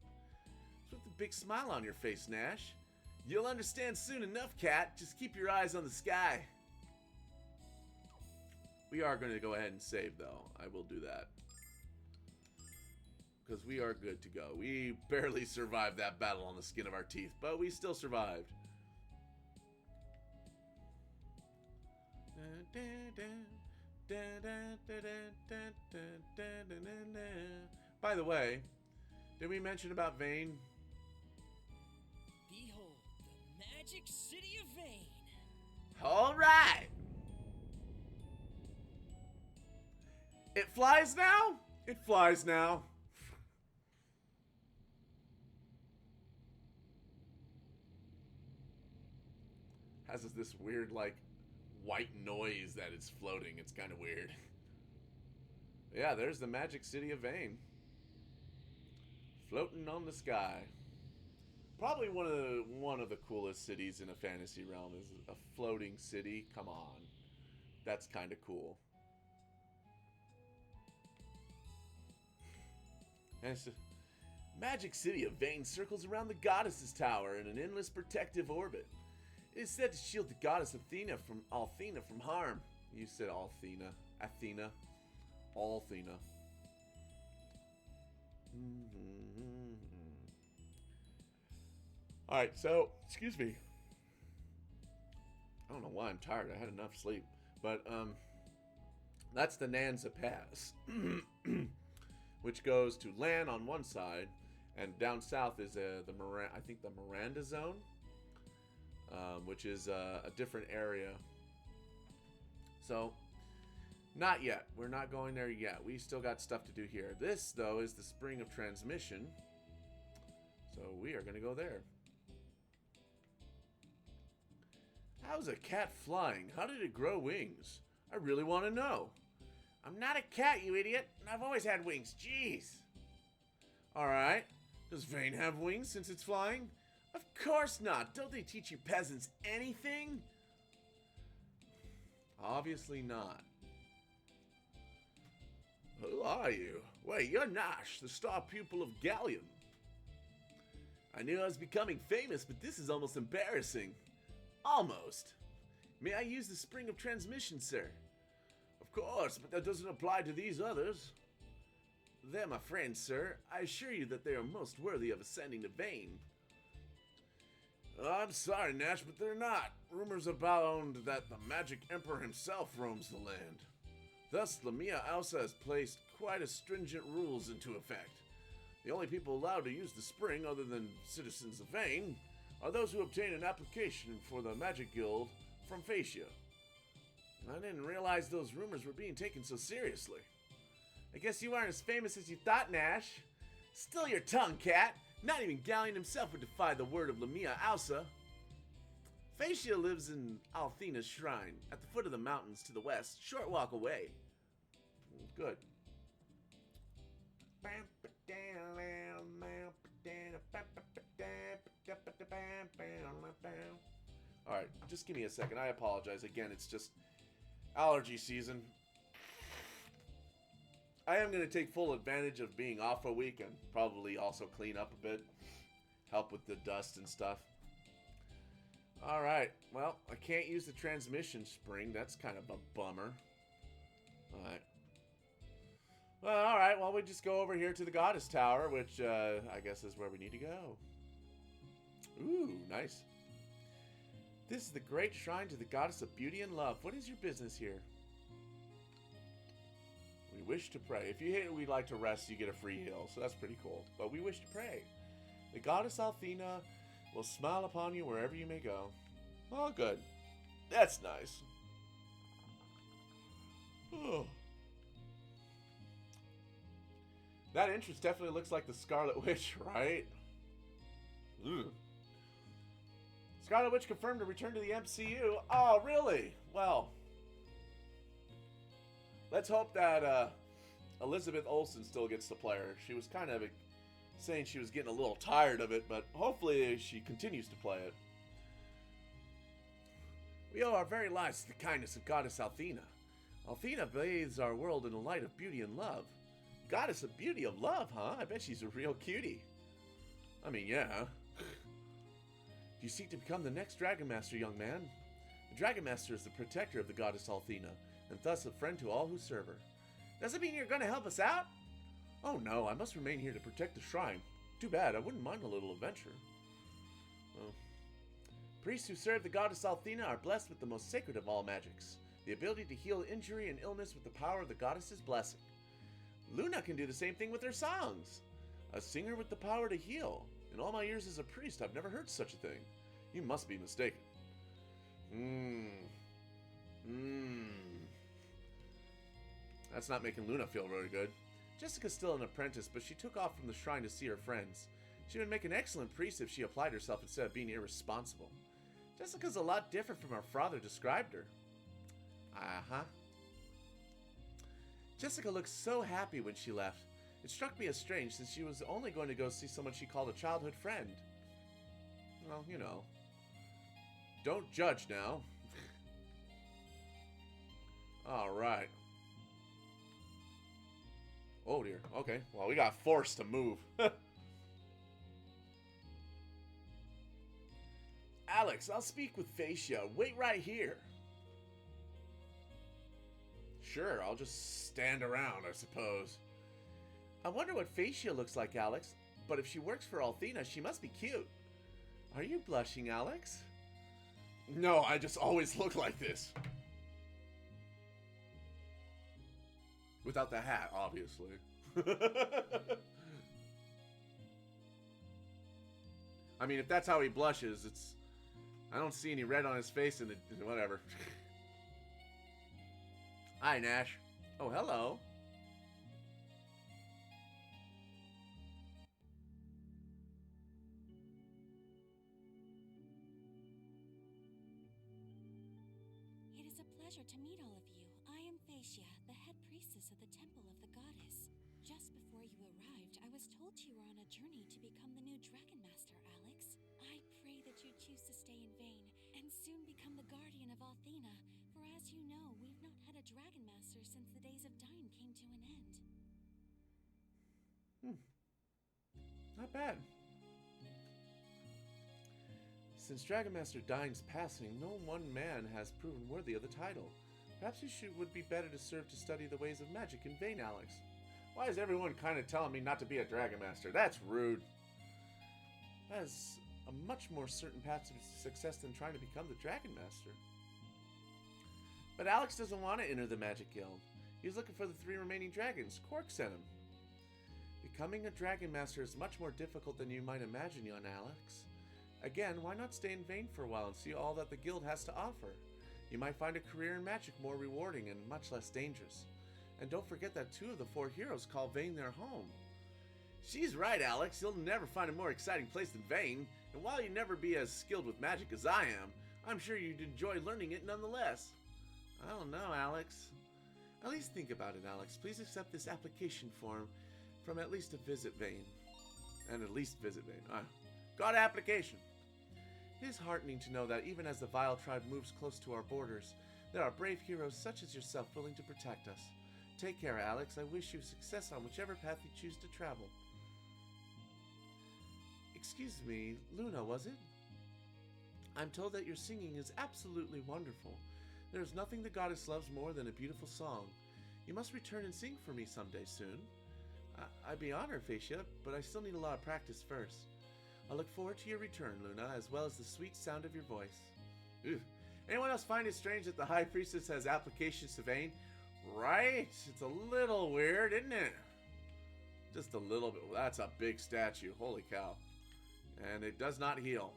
A: With a big smile on your face, Nash. You'll understand soon enough, Cat. Just keep your eyes on the sky. We are going to go ahead and save, though. I will do that. Because we are good to go. We barely survived that battle on the skin of our teeth, but we still survived. By the way, did we mention about Vane?
B: Behold, the Magic City of Vane.
A: Alright! It flies now? It flies now. Has this weird, like, white noise that it's floating. It's kind of weird. Yeah, there's the Magic City of Vane. Floating on the sky. Probably one of the coolest cities in a fantasy realm is a floating city. Come on. That's kind of cool. And it's just, Magic City of Vane circles around the goddess's tower in an endless protective orbit. It is said to shield the goddess Althena from harm. You said Althena. Athena. Althena. Alright, so, excuse me. I don't know why I'm tired. I had enough sleep. But, that's the Nanza Pass. Which goes to Lan on one side. And down south is the Miranda Zone. Which is a different area. So, not yet. We're not going there yet. We still got stuff to do here. This, though, is the Spring of Transmission. So, we are going to go there. How's a cat flying? How did it grow wings? I really want to know. I'm not a cat, you idiot. I've always had wings. Jeez. Alright. Does Vane have wings since it's flying? Of course not. Don't they teach you peasants anything? Obviously not. Who are you? Wait, you're Nash, the star pupil of Galleon. I knew I was becoming famous, but this is almost embarrassing. Almost. May I use the spring of transmission, sir? Of course, but that doesn't apply to these others. They're my friends, sir. I assure you that they are most worthy of ascending to Vane. I'm sorry, Nash, but they're not. Rumors abound that the Magic Emperor himself roams the land. Thus, Lamia Ausa has placed quite a stringent rules into effect. The only people allowed to use the spring, other than citizens of Vane, are those who obtain an application for the Magic Guild from Phaecia. I didn't realize those rumors were being taken so seriously. I guess you aren't as famous as you thought, Nash. Still your tongue, cat. Not even Galleon himself would defy the word of Lamia Ausa. Phaecia lives in Althena's shrine, at the foot of the mountains to the west, short walk away. Good. Alright, just give me a second. I apologize. Again, it's just allergy season. I am going to take full advantage of being off a week and probably also clean up a bit. Help with the dust and stuff. Alright, well, I can't use the transmission spring. That's kind of a bummer. Alright. Well, alright, well, we just go over here to the Goddess Tower, which I guess is where we need to go. Ooh, nice. This is the great shrine to the Goddess of Beauty and Love. What is your business here? We wish to pray. If you hit we like to rest, you get a free heal, so that's pretty cool. But we wish to pray. The Goddess Althena will smile upon you wherever you may go. Oh, good. That's nice. Oh. That entrance definitely looks like the Scarlet Witch, right? Ugh. Scarlet Witch confirmed to return to the MCU. Oh, really? Well, let's hope that Elizabeth Olsen still gets to play her. She was kind of saying she was getting a little tired of it, but hopefully she continues to play it. We owe our very lives to the kindness of Goddess Althena. Althena bathes our world in a light of beauty and love. Goddess of beauty and love, huh? I bet she's a real cutie. I mean, yeah. You seek to become the next dragonmaster, young man. The dragonmaster is the protector of the goddess Althena, and thus a friend to all who serve her. Does it mean you're going to help us out? Oh no, I must remain here to protect the shrine. Too bad, I wouldn't mind a little adventure. Well, priests who serve the goddess Althena are blessed with the most sacred of all magics, the ability to heal injury and illness with the power of the goddess's blessing. Luna can do the same thing with her songs. A singer with the power to heal. In all my years as a priest, I've never heard such a thing. You must be mistaken. That's not making Luna feel very good. Jessica's still an apprentice, but she took off from the shrine to see her friends. She would make an excellent priest if she applied herself instead of being irresponsible. Jessica's a lot different from her father described her. Jessica looked so happy when she left. It struck me as strange since she was only going to go see someone she called a childhood friend. Well, you know. Don't judge now. Alright. Oh dear. Okay. Well, we got forced to move. Alex, I'll speak with Phaecia. Wait right here. Sure, I'll just stand around, I suppose. I wonder what Phaecia looks like, Alex. But if she works for Althena, she must be cute. Are you blushing, Alex? No, I just always look like this. Without the hat, obviously. I mean, if that's how he blushes, it's... I don't see any red on his face and whatever. Hi, Nash. Oh, hello.
C: It is a pleasure to meet all of you. I am Phaecia, the head priestess of the Temple of the Goddess. Just before you arrived, I was told you were on a journey to become the new dragonmaster, Alex. I pray that you choose to stay in Vane and soon become the guardian of Althena, for as you know, we've not had a dragonmaster since the days of Dyne came to an end.
A: Not bad. Since Dragonmaster Dyne's passing, no one man has proven worthy of the title. Perhaps you would be better to serve to study the ways of magic in Vane, Alex. Why is everyone kind of telling me not to be a Dragonmaster? That's rude. That is a much more certain path to success than trying to become the Dragonmaster. But Alex doesn't want to enter the Magic Guild. He's looking for the 3 remaining dragons. Quark sent him. Becoming a Dragonmaster is much more difficult than you might imagine, young Alex. Again, why not stay in Vane for a while and see all that the guild has to offer? You might find a career in magic more rewarding and much less dangerous. And don't forget that 2 of the 4 heroes call Vane their home. She's right, Alex. You'll never find a more exciting place than Vane. And while you never be as skilled with magic as I am, I'm sure you'd enjoy learning it nonetheless. I don't know, Alex. At least think about it, Alex. Please accept this application form from at least a visit Vane. And at least visit Vane. Got an application. It is heartening to know that even as the Vile tribe moves close to our borders, there are brave heroes such as yourself willing to protect us. Take care, Alex. I wish you success on whichever path you choose to travel. Excuse me, Luna, was it? I'm told that your singing is absolutely wonderful. There is nothing the goddess loves more than a beautiful song. You must return and sing for me someday soon. I'd be honored, Phaecia, but I still need a lot of practice first. I look forward to your return, Luna, as well as the sweet sound of your voice. Ooh. Anyone else find it strange that the High Priestess has applications to Vane? Right? It's a little weird, isn't it? Just a little bit. That's a big statue. Holy cow. And it does not heal.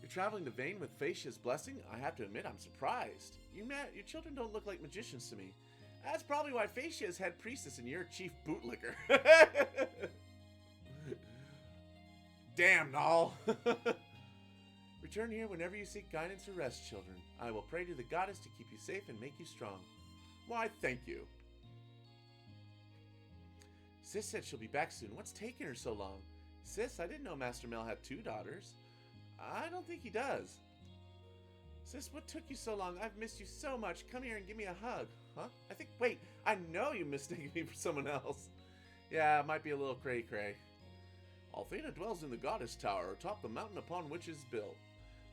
A: You're traveling to Vane with Phaecia's blessing? I have to admit, I'm surprised. Your children don't look like magicians to me. That's probably why Phaecia is head priestess and you're chief bootlicker. Damn, Null. Return here whenever you seek guidance or rest, children. I will pray to the goddess to keep you safe and make you strong. Why, thank you. Sis said she'll be back soon. What's taking her so long? Sis, I didn't know Master Mel had 2 daughters. I don't think he does. Sis, what took you so long? I've missed you so much. Come here and give me a hug. Huh? Wait, I know you mistaken me for someone else. Yeah, it might be a little cray-cray. Althena dwells in the Goddess Tower, atop the mountain upon which is built.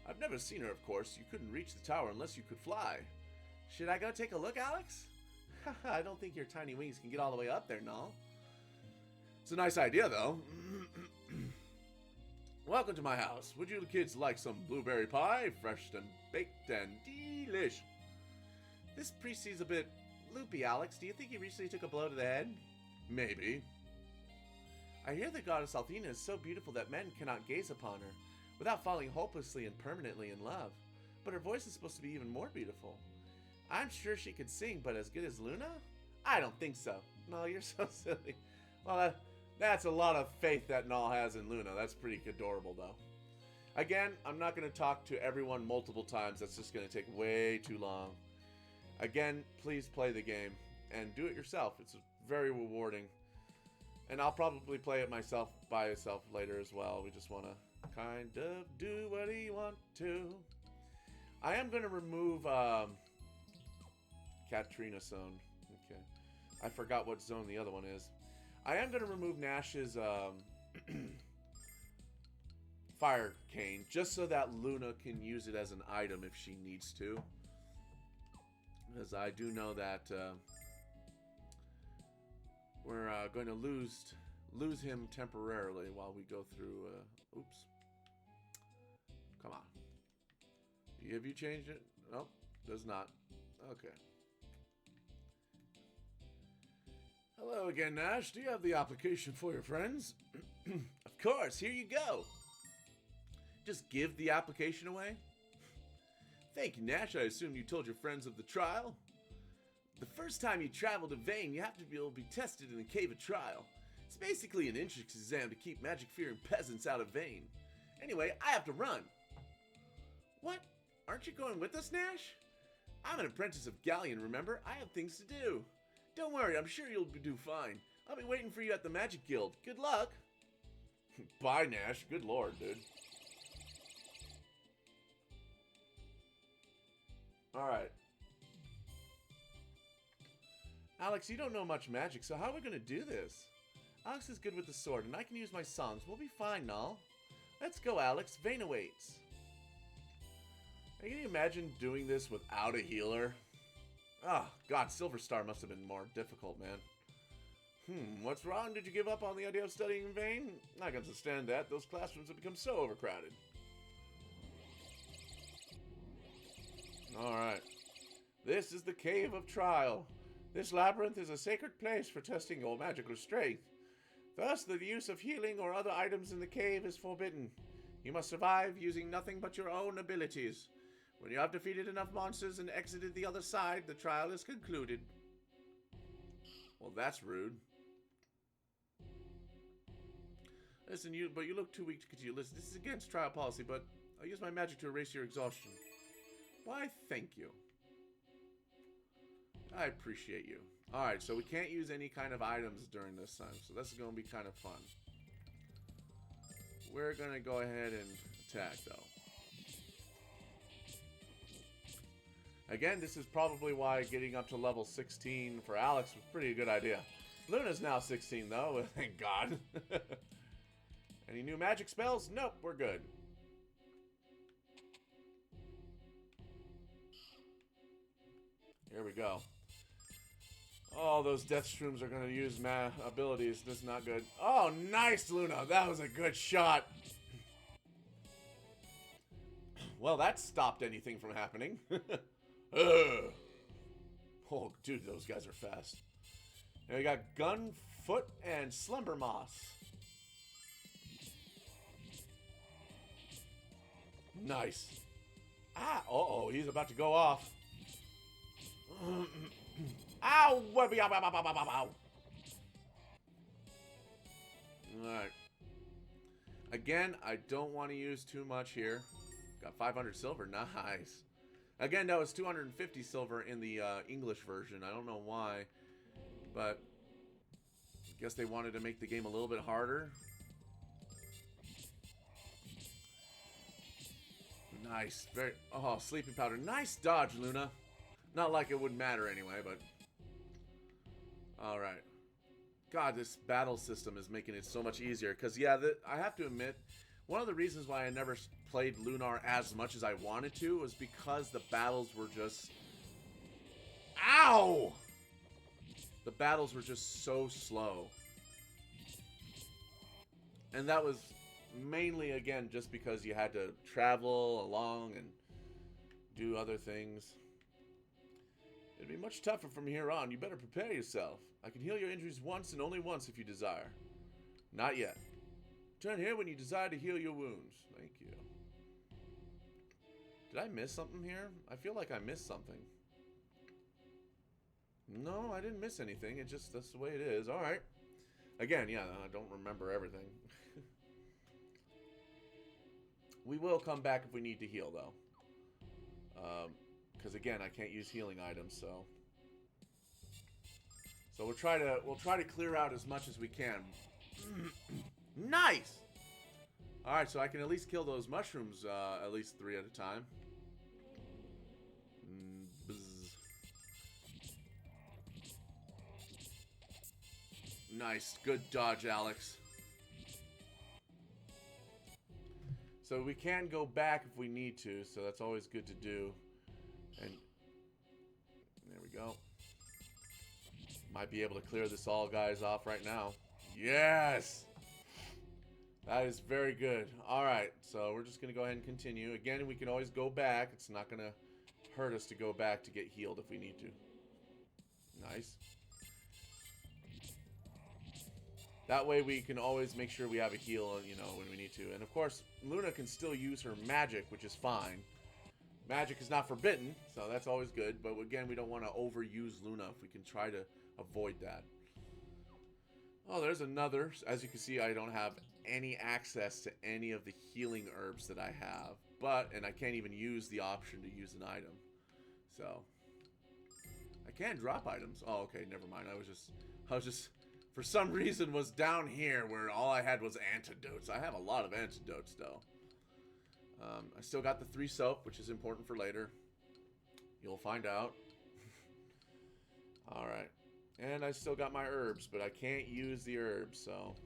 A: I've never seen her, of course. You couldn't reach the tower unless you could fly. Should I go take a look, Alex? I don't think your tiny wings can get all the way up there, Null. It's a nice idea, though. Welcome to my house. Would you kids like some blueberry pie? Fresh and baked and delish. This priest seems a bit loopy, Alex. Do you think he recently took a blow to the head? Maybe. I hear the goddess Althena is so beautiful that men cannot gaze upon her without falling hopelessly and permanently in love. But her voice is supposed to be even more beautiful. I'm sure she could sing, but as good as Luna? I don't think so. No, you're so silly. Well, that's a lot of faith that Null has in Luna. That's pretty adorable, though. Again, I'm not going to talk to everyone multiple times. That's just going to take way too long. Again, please play the game and do it yourself. It's very rewarding. And I'll probably play it myself by myself later as well. We just want to kind of do what we want to. I am going to remove Katrina zone. Okay. I forgot what zone the other one is. I am going to remove Nash's fire cane just so that Luna can use it as an item if she needs to. Because I do know that we're going to lose him temporarily while we go through. Oops. Come on. Have you changed it? Nope, does not. Okay. Hello again, Nash. Do you have the application for your friends? Of course. Here you go. Just give the application away. Thank you, Nash. I assume you told your friends of the trial. The first time you travel to Vane, you have to be able to be tested in the Cave of Trial. It's basically an entrance exam to keep magic-fearing peasants out of Vane. Anyway, I have to run. What? Aren't you going with us, Nash? I'm an apprentice of Galleon, remember? I have things to do. Don't worry, I'm sure you'll do fine. I'll be waiting for you at the Magic Guild. Good luck. Bye, Nash. Good lord, dude. Alright. Alex, you don't know much magic, so how are we going to do this? Alex is good with the sword, and I can use my songs. We'll be fine, Null. Let's go, Alex. Vane awaits. Can you imagine doing this without a healer? Oh, God, Silver Star must have been more difficult, man. What's wrong? Did you give up on the idea of studying in Vane? I can understand that. Those classrooms have become so overcrowded. Alright. This is the Cave of Trial. This labyrinth is a sacred place for testing your magical strength. Thus, the use of healing or other items in the cave is forbidden. You must survive using nothing but your own abilities. When you have defeated enough monsters and exited the other side, the trial is concluded. Well, that's rude. Listen, you look too weak to continue. Listen, this is against trial policy, but I'll use my magic to erase your exhaustion. Why, thank you. I appreciate you. Alright, so we can't use any kind of items during this time, so this is going to be kind of fun. We're going to go ahead and attack, though. Again, this is probably why getting up to level 16 for Alex was pretty good idea. Luna's now 16, though. Thank God. Any new magic spells? Nope, we're good. Here we go. Oh, those death shrooms are going to use abilities. This is not good. Oh, nice, Luna. That was a good shot. Well, that stopped anything from happening. Oh, dude, those guys are fast. And we got Gun, Foot, and Slumber Moss. Nice. Ah, uh-oh, he's about to go off. Ow! Ow! Alright. Again, I don't want to use too much here. Got 500 silver. Nice. Again, that was 250 silver in the English version. I don't know why, but I guess they wanted to make the game a little bit harder. Nice. Very. Oh, sleeping powder. Nice dodge, Luna. Not like it wouldn't matter anyway, but. Alright. God, this battle system is making it so much easier. Because, yeah, I have to admit, one of the reasons why I never played Lunar as much as I wanted to was because the battles were just... Ow! The battles were just so slow. And that was mainly, again, just because you had to travel along and do other things. It'd be much tougher from here on. You better prepare yourself. I can heal your injuries once and only once if you desire. Not yet. Turn here when you desire to heal your wounds. Thank you. Did I miss something here? I feel like I missed something. No, I didn't miss anything. It just, that's the way it is. Alright. Again, yeah, I don't remember everything. We will come back if we need to heal, though. Because again, I can't use healing items, so we'll try to clear out as much as we can. Nice. All right, so I can at least kill those mushrooms at least 3 at a time. Nice, good dodge, Alex. So we can go back if we need to, so that's always good to do. And there we go. Might be able to clear this all guys off right now. Yes! That is very good. Alright, so we're just going to go ahead and continue. Again, we can always go back. It's not going to hurt us to go back to get healed if we need to. Nice. That way we can always make sure we have a heal, you know, when we need to. And of course, Luna can still use her magic, which is fine. Magic is not forbidden, so that's always good. But again, we don't want to overuse Luna if we can try to avoid that. Oh, there's another. As you can see, I don't have any access to any of the healing herbs that I have. And I can't even use the option to use an item. So, I can drop items. Oh, okay, never mind. I was just... For some reason, was down here where all I had was antidotes. I have a lot of antidotes, though. I still got the 3 soap, which is important for later. You'll find out. Alright. And I still got my herbs, but I can't use the herbs, so...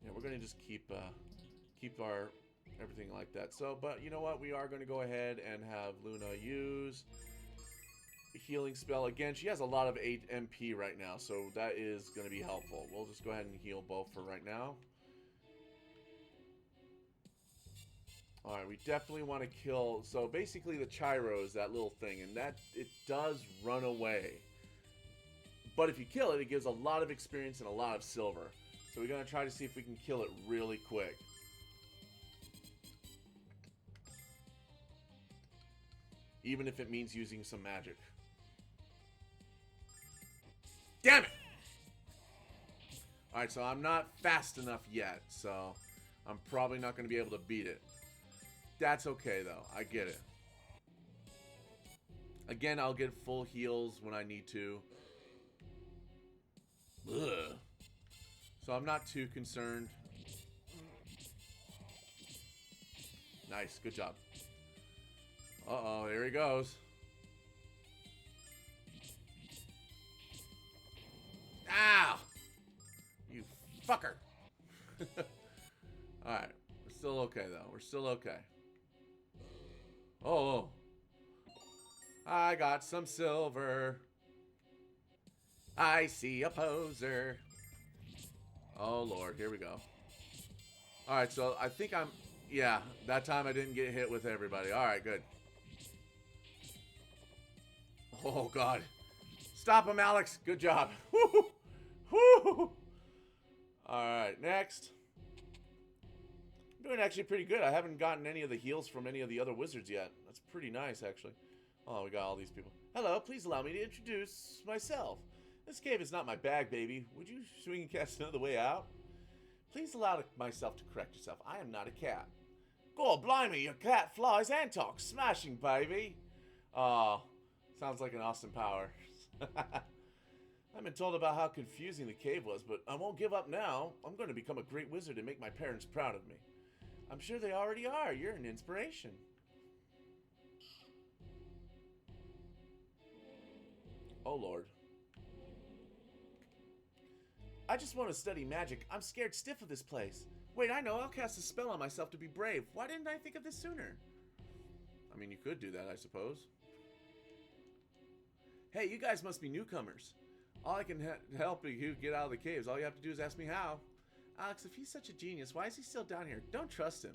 A: Yeah, we're going to just keep our everything like that. So, but you know what? We are going to go ahead and have Luna use... healing spell. Again, she has a lot of 8 MP right now, so that is going to be helpful. We'll just go ahead and heal both for right now. Alright, we definitely want to kill... So basically the Chiro is that little thing, and that it does run away. But if you kill it, it gives a lot of experience and a lot of silver. So we're going to try to see if we can kill it really quick. Even if it means using some magic. Damn it! Alright, so I'm not fast enough yet, so I'm probably not going to be able to beat it. That's okay, though. I get it. Again, I'll get full heals when I need to. Ugh. So I'm not too concerned. Nice, good job. Uh-oh, here he goes. Ow! You fucker! Alright, we're still okay, though. We're still okay. Oh. I got some silver. I see a poser. Oh, Lord. Here we go. Alright, so I think I'm... Yeah, that time I didn't get hit with everybody. Alright, good. Oh, God. Stop him, Alex. Good job. Woo! Woo! Alright, next. I'm doing actually pretty good. I haven't gotten any of the heals from any of the other wizards yet. That's pretty nice, actually. Oh, we got all these people. Hello, please allow me to introduce myself. This cave is not my bag, baby. Would you swing and cast another way out? Please allow myself to correct yourself. I am not a cat. God blimey, your cat flies and talks. Smashing, baby. Sounds like an Austin Powers. I've been told about how confusing the cave was, but I won't give up now. I'm going to become a great wizard and make my parents proud of me. I'm sure they already are. You're an inspiration. Oh, Lord. I just want to study magic. I'm scared stiff of this place. Wait, I know. I'll cast a spell on myself to be brave. Why didn't I think of this sooner? I mean, you could do that, I suppose. Hey, you guys must be newcomers. All I can help you get out of the caves. All you have to do is ask me how. Alex, if he's such a genius, why is he still down here? Don't trust him.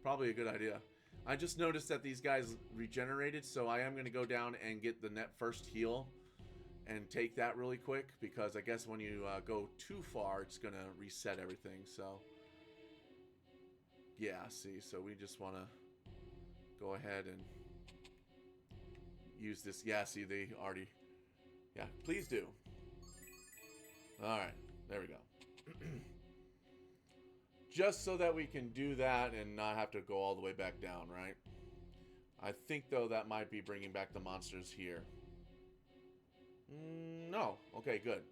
A: Probably a good idea. I just noticed that these guys regenerated, so I am going to go down and get the first heal and take that really quick, because I guess when you go too far, it's going to reset everything. So, yeah, see, so we just want to go ahead and use this. Yeah, see, they already... Yeah, please do. Alright, there we go. Just so that we can do that and not have to go all the way back down, right? I think, though, that might be bringing back the monsters here. No. Okay, good.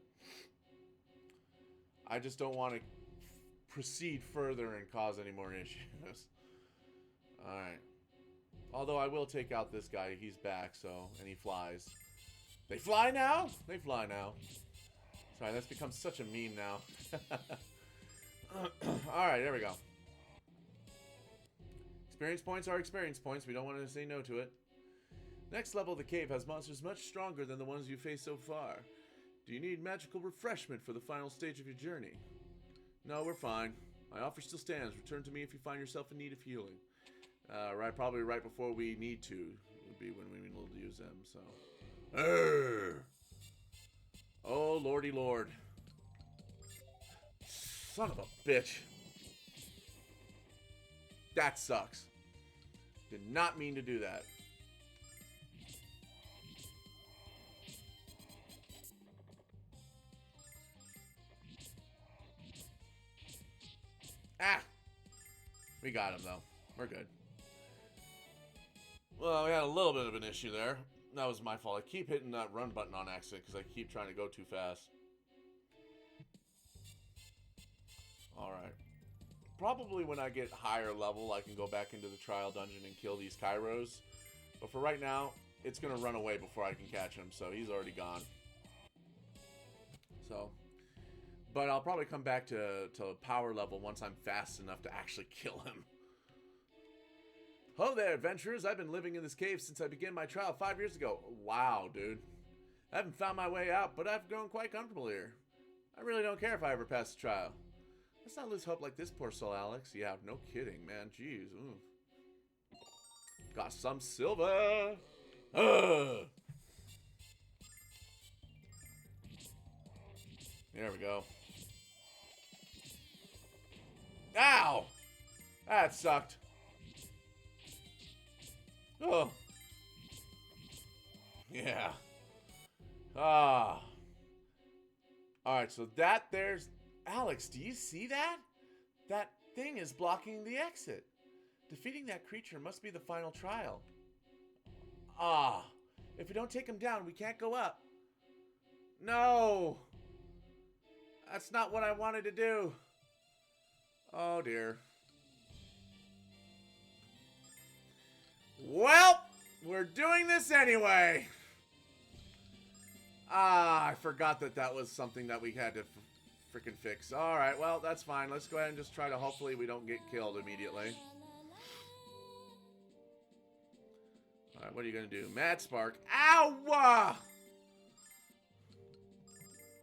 A: I just don't want to proceed further and cause any more issues. Alright. Although I will take out this guy. He's back, so... And he flies. They fly now? They fly now. Sorry, that's become such a meme now. Alright, there we go. Experience points are experience points. We don't want to say no to it. Next level of the cave has monsters much stronger than the ones you faced so far. Do you need magical refreshment for the final stage of your journey? No, we're fine. My offer still stands. Return to me if you find yourself in need of healing. Probably right before we need to would be when we will use them, so... Urgh. Oh, lordy lord. Son of a bitch. That sucks. Did not mean to do that. Ah! We got him, though. We're good. Well, we had a little bit of an issue there. That was my fault. I keep hitting that run button on accident because I keep trying to go too fast. Alright. Probably when I get higher level, I can go back into the trial dungeon and kill these Kairos. But for right now, it's going to run away before I can catch him, so he's already gone. So, but I'll probably come back to power level once I'm fast enough to actually kill him. Ho there, adventurers. I've been living in this cave since I began my trial 5 years ago. Wow, dude. I haven't found my way out, but I've grown quite comfortable here. I really don't care if I ever pass the trial. Let's not lose hope like this poor soul, Alex. Yeah, no kidding, man. Jeez. Ooh. Got some silver. Ugh. There we go. Ow! That sucked. Oh. Yeah. Ah. Alright, so there's... Alex, do you see that? That thing is blocking the exit. Defeating that creature must be the final trial. Ah. If we don't take him down, we can't go up. No. That's not what I wanted to do. Oh, dear. Well, we're doing this anyway. Ah, I forgot that was something that we had to freaking fix. Alright, well, that's fine. Let's go ahead and just try to hopefully we don't get killed immediately. Alright, what are you going to do? Mad Spark. Ow!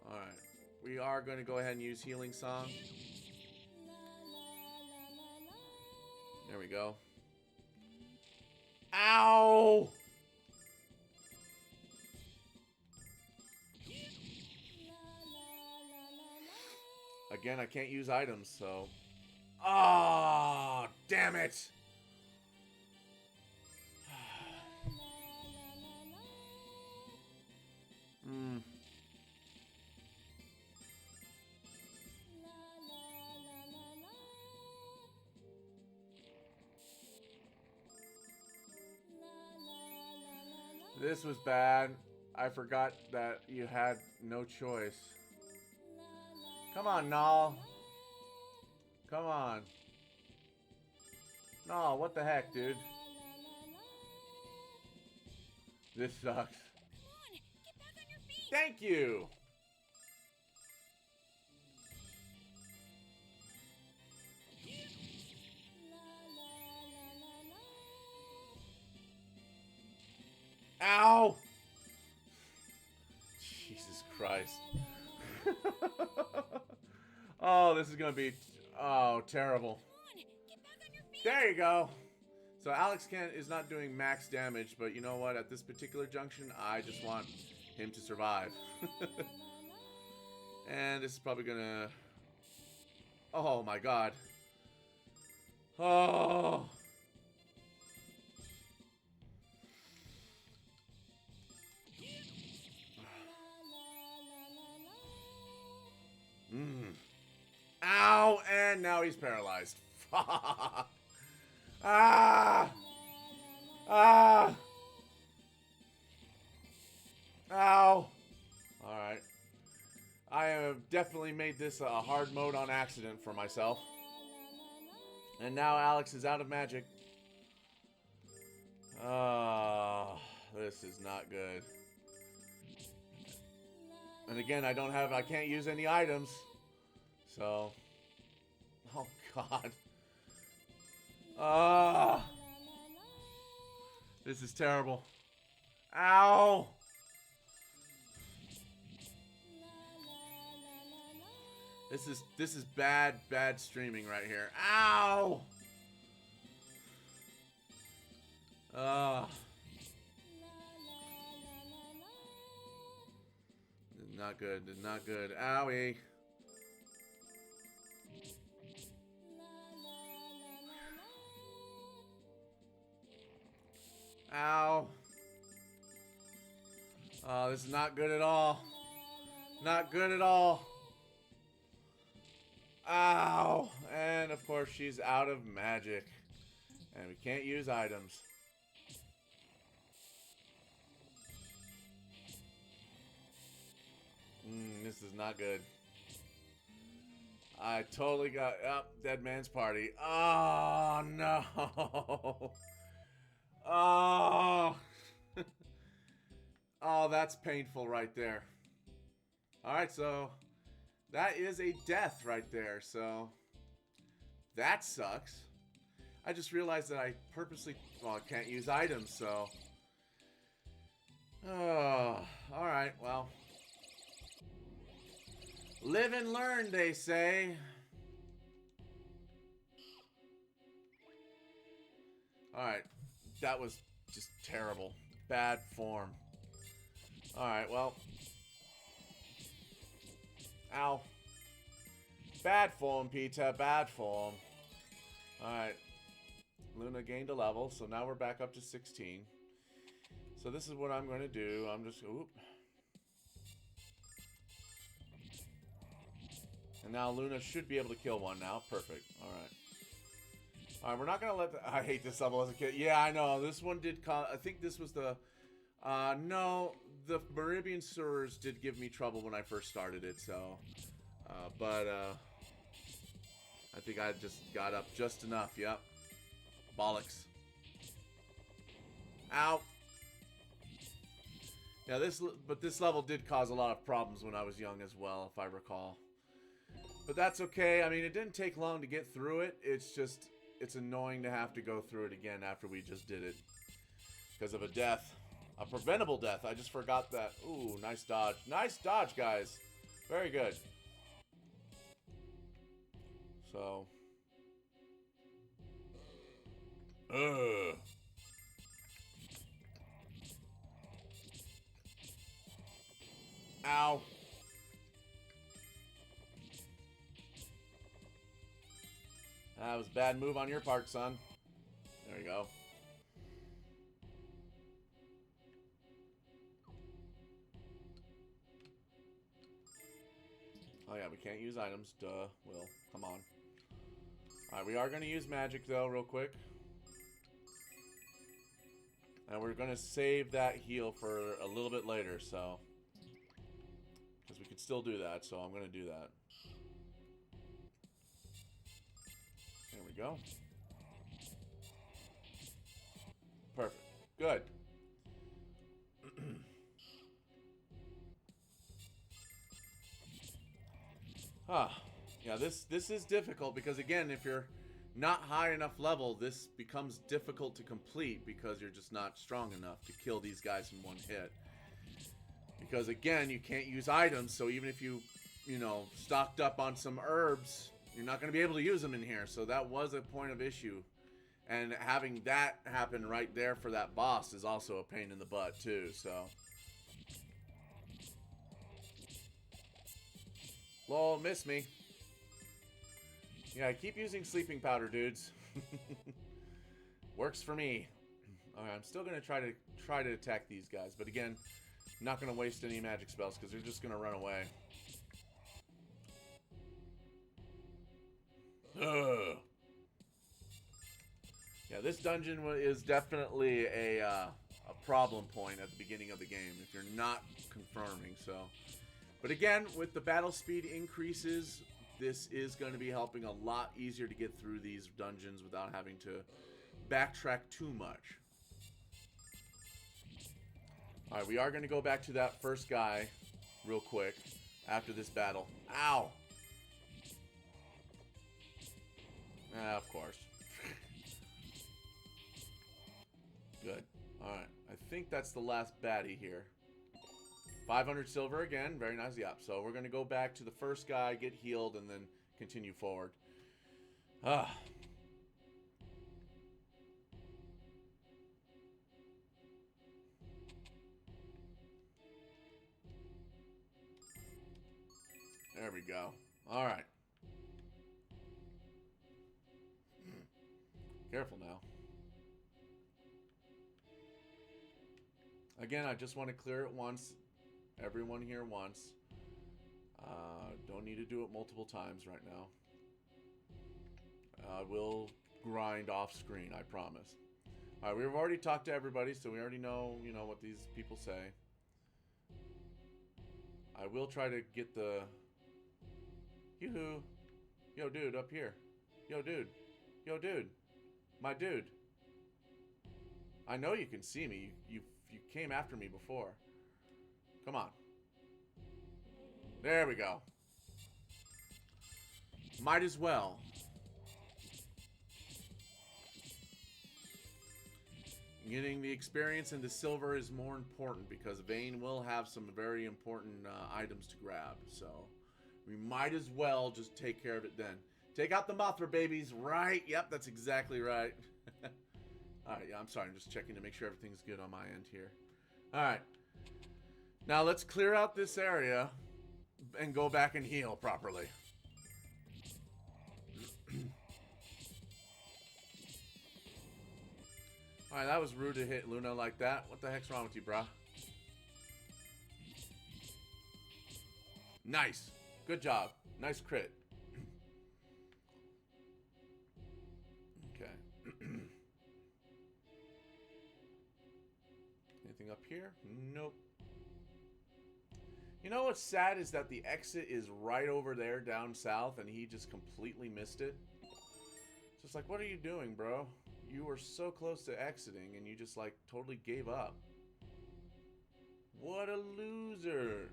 A: Alright. We are going to go ahead and use Healing Song. There we go. Ow! Again, I can't use items, so... Ah, damn it! This was bad. I forgot that you had no choice. Come on, Null. Come on. No, what the heck, dude? This sucks.
C: Come on, get back on your feet.
A: Thank you. Ow! Jesus Christ. Oh, this is gonna be terrible.
C: Come on, get back on your feet.
A: There you go. So Alex is not doing max damage, but you know what? At this particular junction, I just want him to survive. And this is probably gonna... Oh my god. Oh. Ow! And now he's paralyzed. Fuck. Ah! Ah! Ow! Alright. I have definitely made this a hard mode on accident for myself. And now Alex is out of magic. Ah, this is not good. And again, I can't use any items. So, oh god. Ah, this is terrible. Ow. This is bad streaming right here. Ow. Not good. Not good. Owie. Ow. Oh, this is not good at all. Not good at all. Ow. And of course she's out of magic. And we can't use items. This is not good. I totally got dead man's party. Oh no. Oh. Oh, that's painful right there. Alright, so that is a death right there, so that sucks. I just realized that I purposely, well, I can't use items, so. Oh, alright, well. Live and learn, they say. Alright, that was just terrible. Bad form. Alright, well. Ow. Bad form, Peter. Bad form. Alright. Luna gained a level, so now we're back up to 16. So this is what I'm going to do. I'm just... Oop. And now Luna should be able to kill one now. Perfect. Alright. Alright, we're not going to let the... I hate this level as a kid. Yeah, I know. This one did... I think this was the... no, the Meribian sewers did give me trouble when I first started it, so... but I think I just got up just enough. Yep. Bollocks. Ow. Yeah, this level did cause a lot of problems when I was young as well, if I recall. But that's okay. I mean, it didn't take long to get through it. It's just, it's annoying to have to go through it again after we just did it. Because of a death. A preventable death. I just forgot that. Ooh, nice dodge. Nice dodge, guys. Very good. So. Ugh. Ow. That was a bad move on your part, son. There you go. Oh yeah, we can't use items. Duh. Will. Come on. Alright, we are going to use magic, though, real quick. And we're going to save that heal for a little bit later, so. Because we could still do that, so I'm going to do that. There we go. Perfect. Good. Yeah, this is difficult because, again, if you're not high enough level, this becomes difficult to complete because you're just not strong enough to kill these guys in one hit. Because, again, you can't use items, so even if you know, stocked up on some herbs, you're not going to be able to use them in here. So that was a point of issue. And having that happen right there for that boss is also a pain in the butt, too, so. Lol, miss me. Yeah, I keep using sleeping powder, dudes. Works for me. Alright, I'm still gonna try to attack these guys, but again, not gonna waste any magic spells because they're just gonna run away. Ugh. Yeah, this dungeon is definitely a problem point at the beginning of the game if you're not confirming. So, but again, with the battle speed increases, this is going to be helping a lot easier to get through these dungeons without having to backtrack too much. All right, we are going to go back to that first guy real quick after this battle. Ow! Of course. Good. Alright. I think that's the last baddie here. 500 silver again. Very nice. Yeah. So we're going to go back to the first guy, get healed, and then continue forward. Ah. There we go. Alright. Careful now. Again, I just want to clear it once. Everyone here once. Don't need to do it multiple times right now. I will grind off screen, I promise. Alright, we've already talked to everybody, so we already know, you know, what these people say. I will try to get the... Yoo-hoo. Yo, dude, up here. Yo, dude. Yo, dude. My dude. I know you can see me. You came after me before. Come on. There we go. Might as well. Getting the experience into silver is more important because Vane will have some very important items to grab. So we might as well just take care of it then. Take out the Mothra babies, right? Yep, that's exactly right. Alright, yeah, I'm sorry. I'm just checking to make sure everything's good on my end here. Alright. Now let's clear out this area and go back and heal properly. Alright, that was rude to hit Luna like that. What the heck's wrong with you, brah? Nice. Good job. Nice crit. Okay. Anything up here? Nope. You know what's sad is that the exit is right over there down south and he just completely missed it. It's just like, what are you doing, bro? You were so close to exiting and you just like totally gave up. What a loser.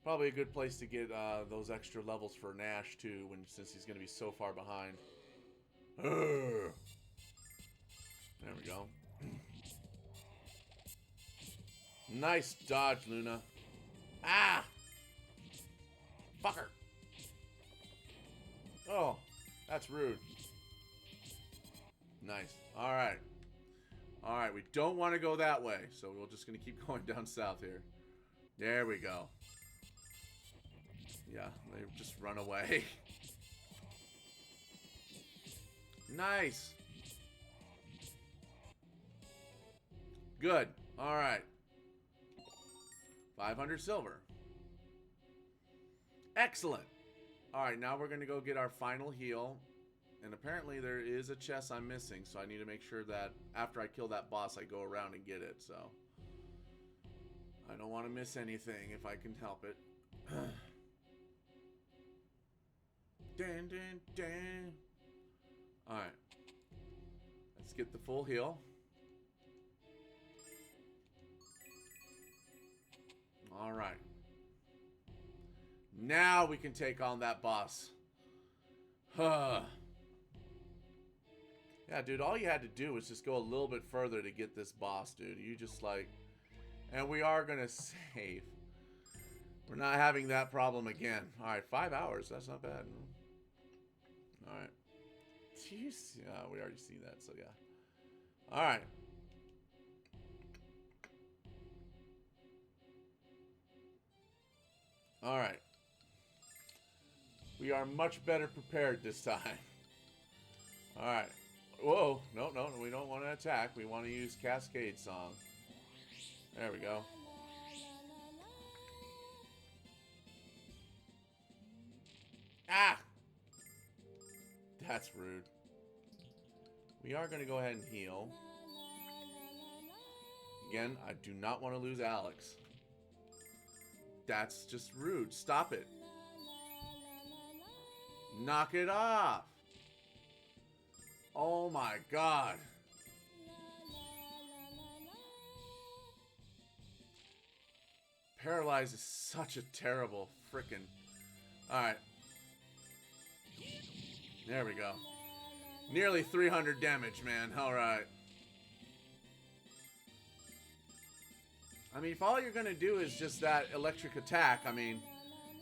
A: Probably a good place to get those extra levels for Nash too, since he's going to be so far behind. There we go. Nice dodge, Luna. Ah! Fucker! Oh, that's rude. Nice. Alright. Alright, we don't want to go that way, so we're just going to keep going down south here. There we go. Yeah, they just run away. Nice. Good. All right. 500 silver. Excellent. Alright, now we're going to go get our final heal. And apparently there is a chest I'm missing, so I need to make sure that after I kill that boss, I go around and get it, so. I don't want to miss anything if I can help it. Dun, dun, dun. Alright. Let's get the full heal. Alright. Now we can take on that boss. Huh. Yeah, dude, all you had to do was just go a little bit further to get this boss, dude. You just like... And we are going to save. We're not having that problem again. Alright, 5 hours. That's not bad. Alright. Jeez. Yeah, we already see that, so yeah. Alright. Alright. We are much better prepared this time. Alright. Whoa. No, we don't want to attack. We want to use Cascade Song. There we go. Ah! That's rude. We are going to go ahead and heal. Again, I do not want to lose Alex. That's just rude. Stop it. Knock it off. Oh my god. Paralyze is such a terrible frickin'... Alright. There we go. Nearly 300 damage, man. Alright. I mean, if all you're gonna do is just that electric attack, I mean,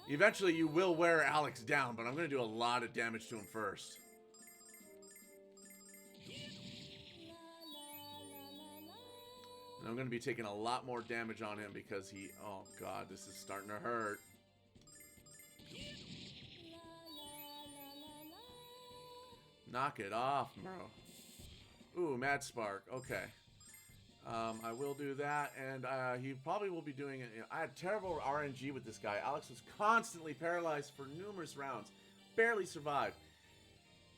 A: eventually you will wear Alex down, but I'm gonna do a lot of damage to him first. And I'm gonna be taking a lot more damage on him because he... Oh god, this is starting to hurt. Knock it off, bro. Ooh, Mad Spark. Okay. I will do that, and he probably will be doing it. I had terrible RNG with this guy. Alex was constantly paralyzed for numerous rounds. Barely survived.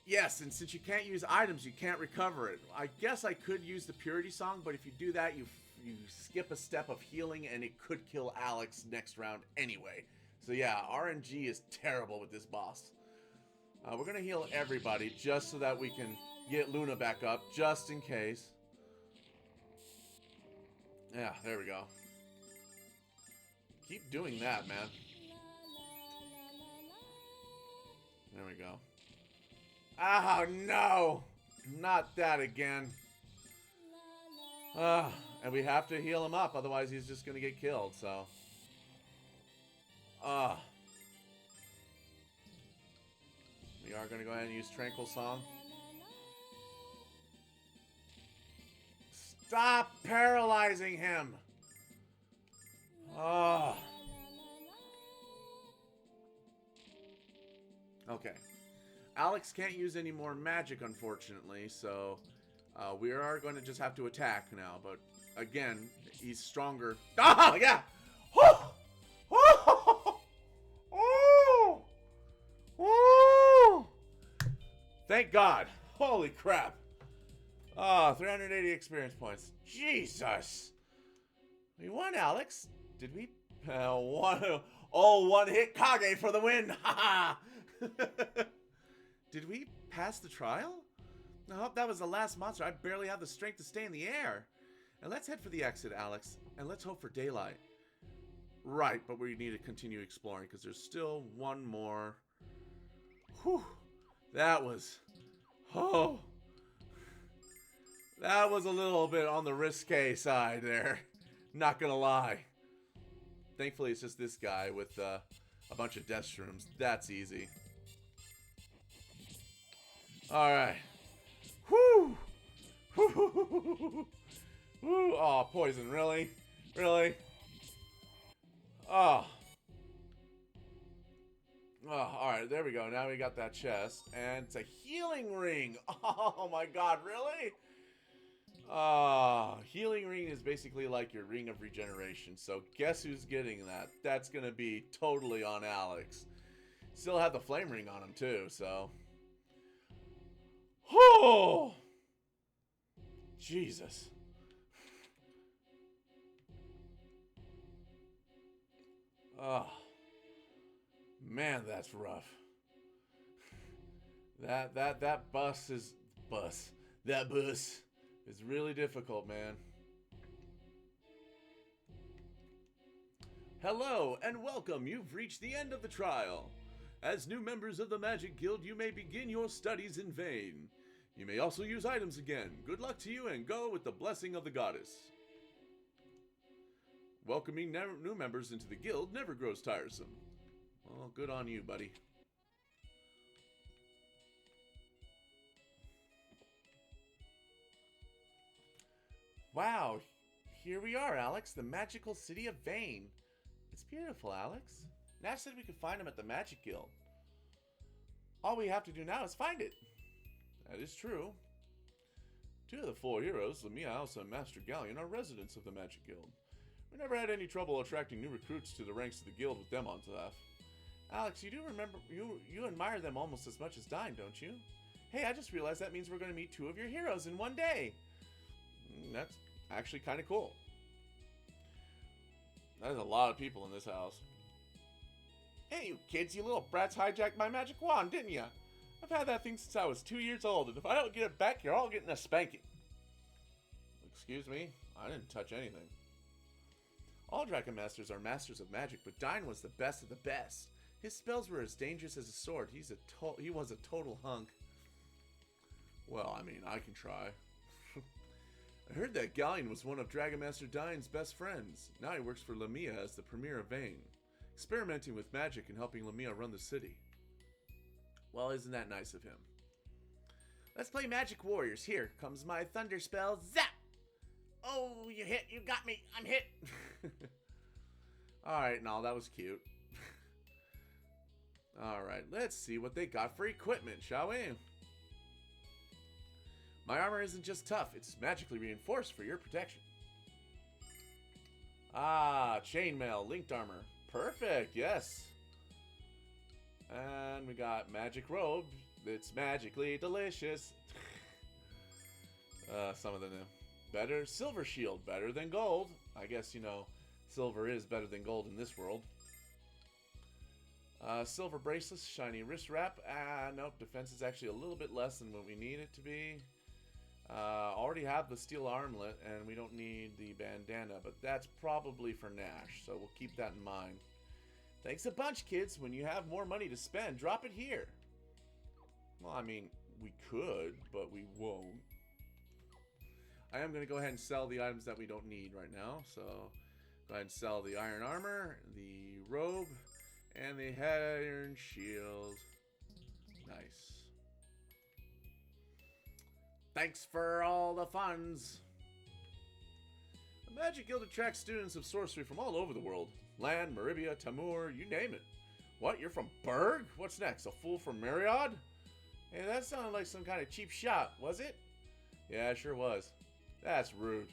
A: Yes, and since you can't use items, you can't recover it. I guess I could use the Purity Song, but if you do that, you skip a step of healing, and it could kill Alex next round anyway. So yeah, RNG is terrible with this boss. We're going to heal everybody just so that we can get Luna back up, just in case. Yeah, there we go. Keep doing that, man. There we go. Oh, no! Not that again. And we have to heal him up, otherwise he's just going to get killed, so... We are going to go ahead and use Tranquil Song. Stop paralyzing him! Okay. Alex can't use any more magic, unfortunately, so we are going to just have to attack now. But again, he's stronger. Oh, yeah! Oh! Oh! Oh! Oh! Thank God. Holy crap. 380 experience points. Jesus. We won, Alex. Did we? One hit Kage for the win. Did we pass the trial? I hope that was the last monster. I barely have the strength to stay in the air. And let's head for the exit, Alex. And let's hope for daylight. Right, but we need to continue exploring because there's still one more. Whew. That was... Oh. That was a little bit on the risque side there. Not gonna lie. Thankfully, it's just this guy with a bunch of death shrooms. That's easy. Alright. Whew! Whew! Oh, poison, really? Really? Oh. Oh, alright, there we go. Now we got that chest. And it's a healing ring! Oh my god, really? Healing ring is basically like your ring of regeneration. So guess who's getting that? That's gonna be totally on Alex. Still have the flame ring on him too, so. Oh! Jesus. Oh. Man, that's rough. That bus is really difficult, man. Hello and welcome. You've reached the end of the trial. As new members of the Magic Guild, you may begin your studies in Vane. You may also use items again. Good luck to you and go with the blessing of the goddess. Welcoming new members into the guild never grows tiresome. Well, good on you, buddy. Wow, here we are, Alex, the magical city of Vane. It's beautiful, Alex. Nash said we could find him at the Magic Guild. All we have to do now is find it. That is true. Two of the four heroes, Lamia, Elsa, and Master Galleon, are residents of the Magic Guild. We never had any trouble attracting new recruits to the ranks of the guild with them on staff. Alex, you do remember, you admire them almost as much as Dine, don't you? Hey, I just realized that means we're going to meet two of your heroes in one day. That's actually kind of cool. There's a lot of people in this house. Hey, you kids, you little brats hijacked my magic wand, didn't ya? I've had that thing since I was 2 years old, and if I don't get it back, you're all getting a spanking. Excuse me? I didn't touch anything. All dragonmasters are masters of magic, but Dine was the best of the best. His spells were as dangerous as a sword. He was a total hunk. Well, I mean, I can try. I heard that Galleon was one of Dragonmaster Dine's best friends. Now he works for Lamia as the Premier of Vane, experimenting with magic and helping Lamia run the city. Well, isn't that nice of him? Let's play Magic Warriors. Here comes my thunder spell. Zap! Oh, you hit. You got me. I'm hit. Alright, no, that was cute. Alright, let's see what they got for equipment, shall we? My armor isn't just tough, it's magically reinforced for your protection. Ah, chainmail, linked armor. Perfect, yes. And we got magic robe. It's magically delicious. Some of the new. Better silver shield, better than gold. I guess, you know, silver is better than gold in this world. Silver bracelets, shiny wrist wrap. Nope, defense is actually a little bit less than what we need it to be. Already have the steel armlet, and we don't need the bandana, but that's probably for Nash, so we'll keep that in mind. Thanks a bunch, kids. When you have more money to spend, drop it here. Well, I mean, we could, but we won't. I am going to go ahead and sell the items that we don't need right now, so go ahead and sell the iron armor, the robe, and the iron shield. Nice. Thanks for all the funds. The Magic Guild attracts students of sorcery from all over the world. Land, Meribia, Tamur, you name it. What, you're from Berg? What's next, a fool from Meriad? Hey, that sounded like some kind of cheap shot, was it? Yeah, it sure was. That's rude.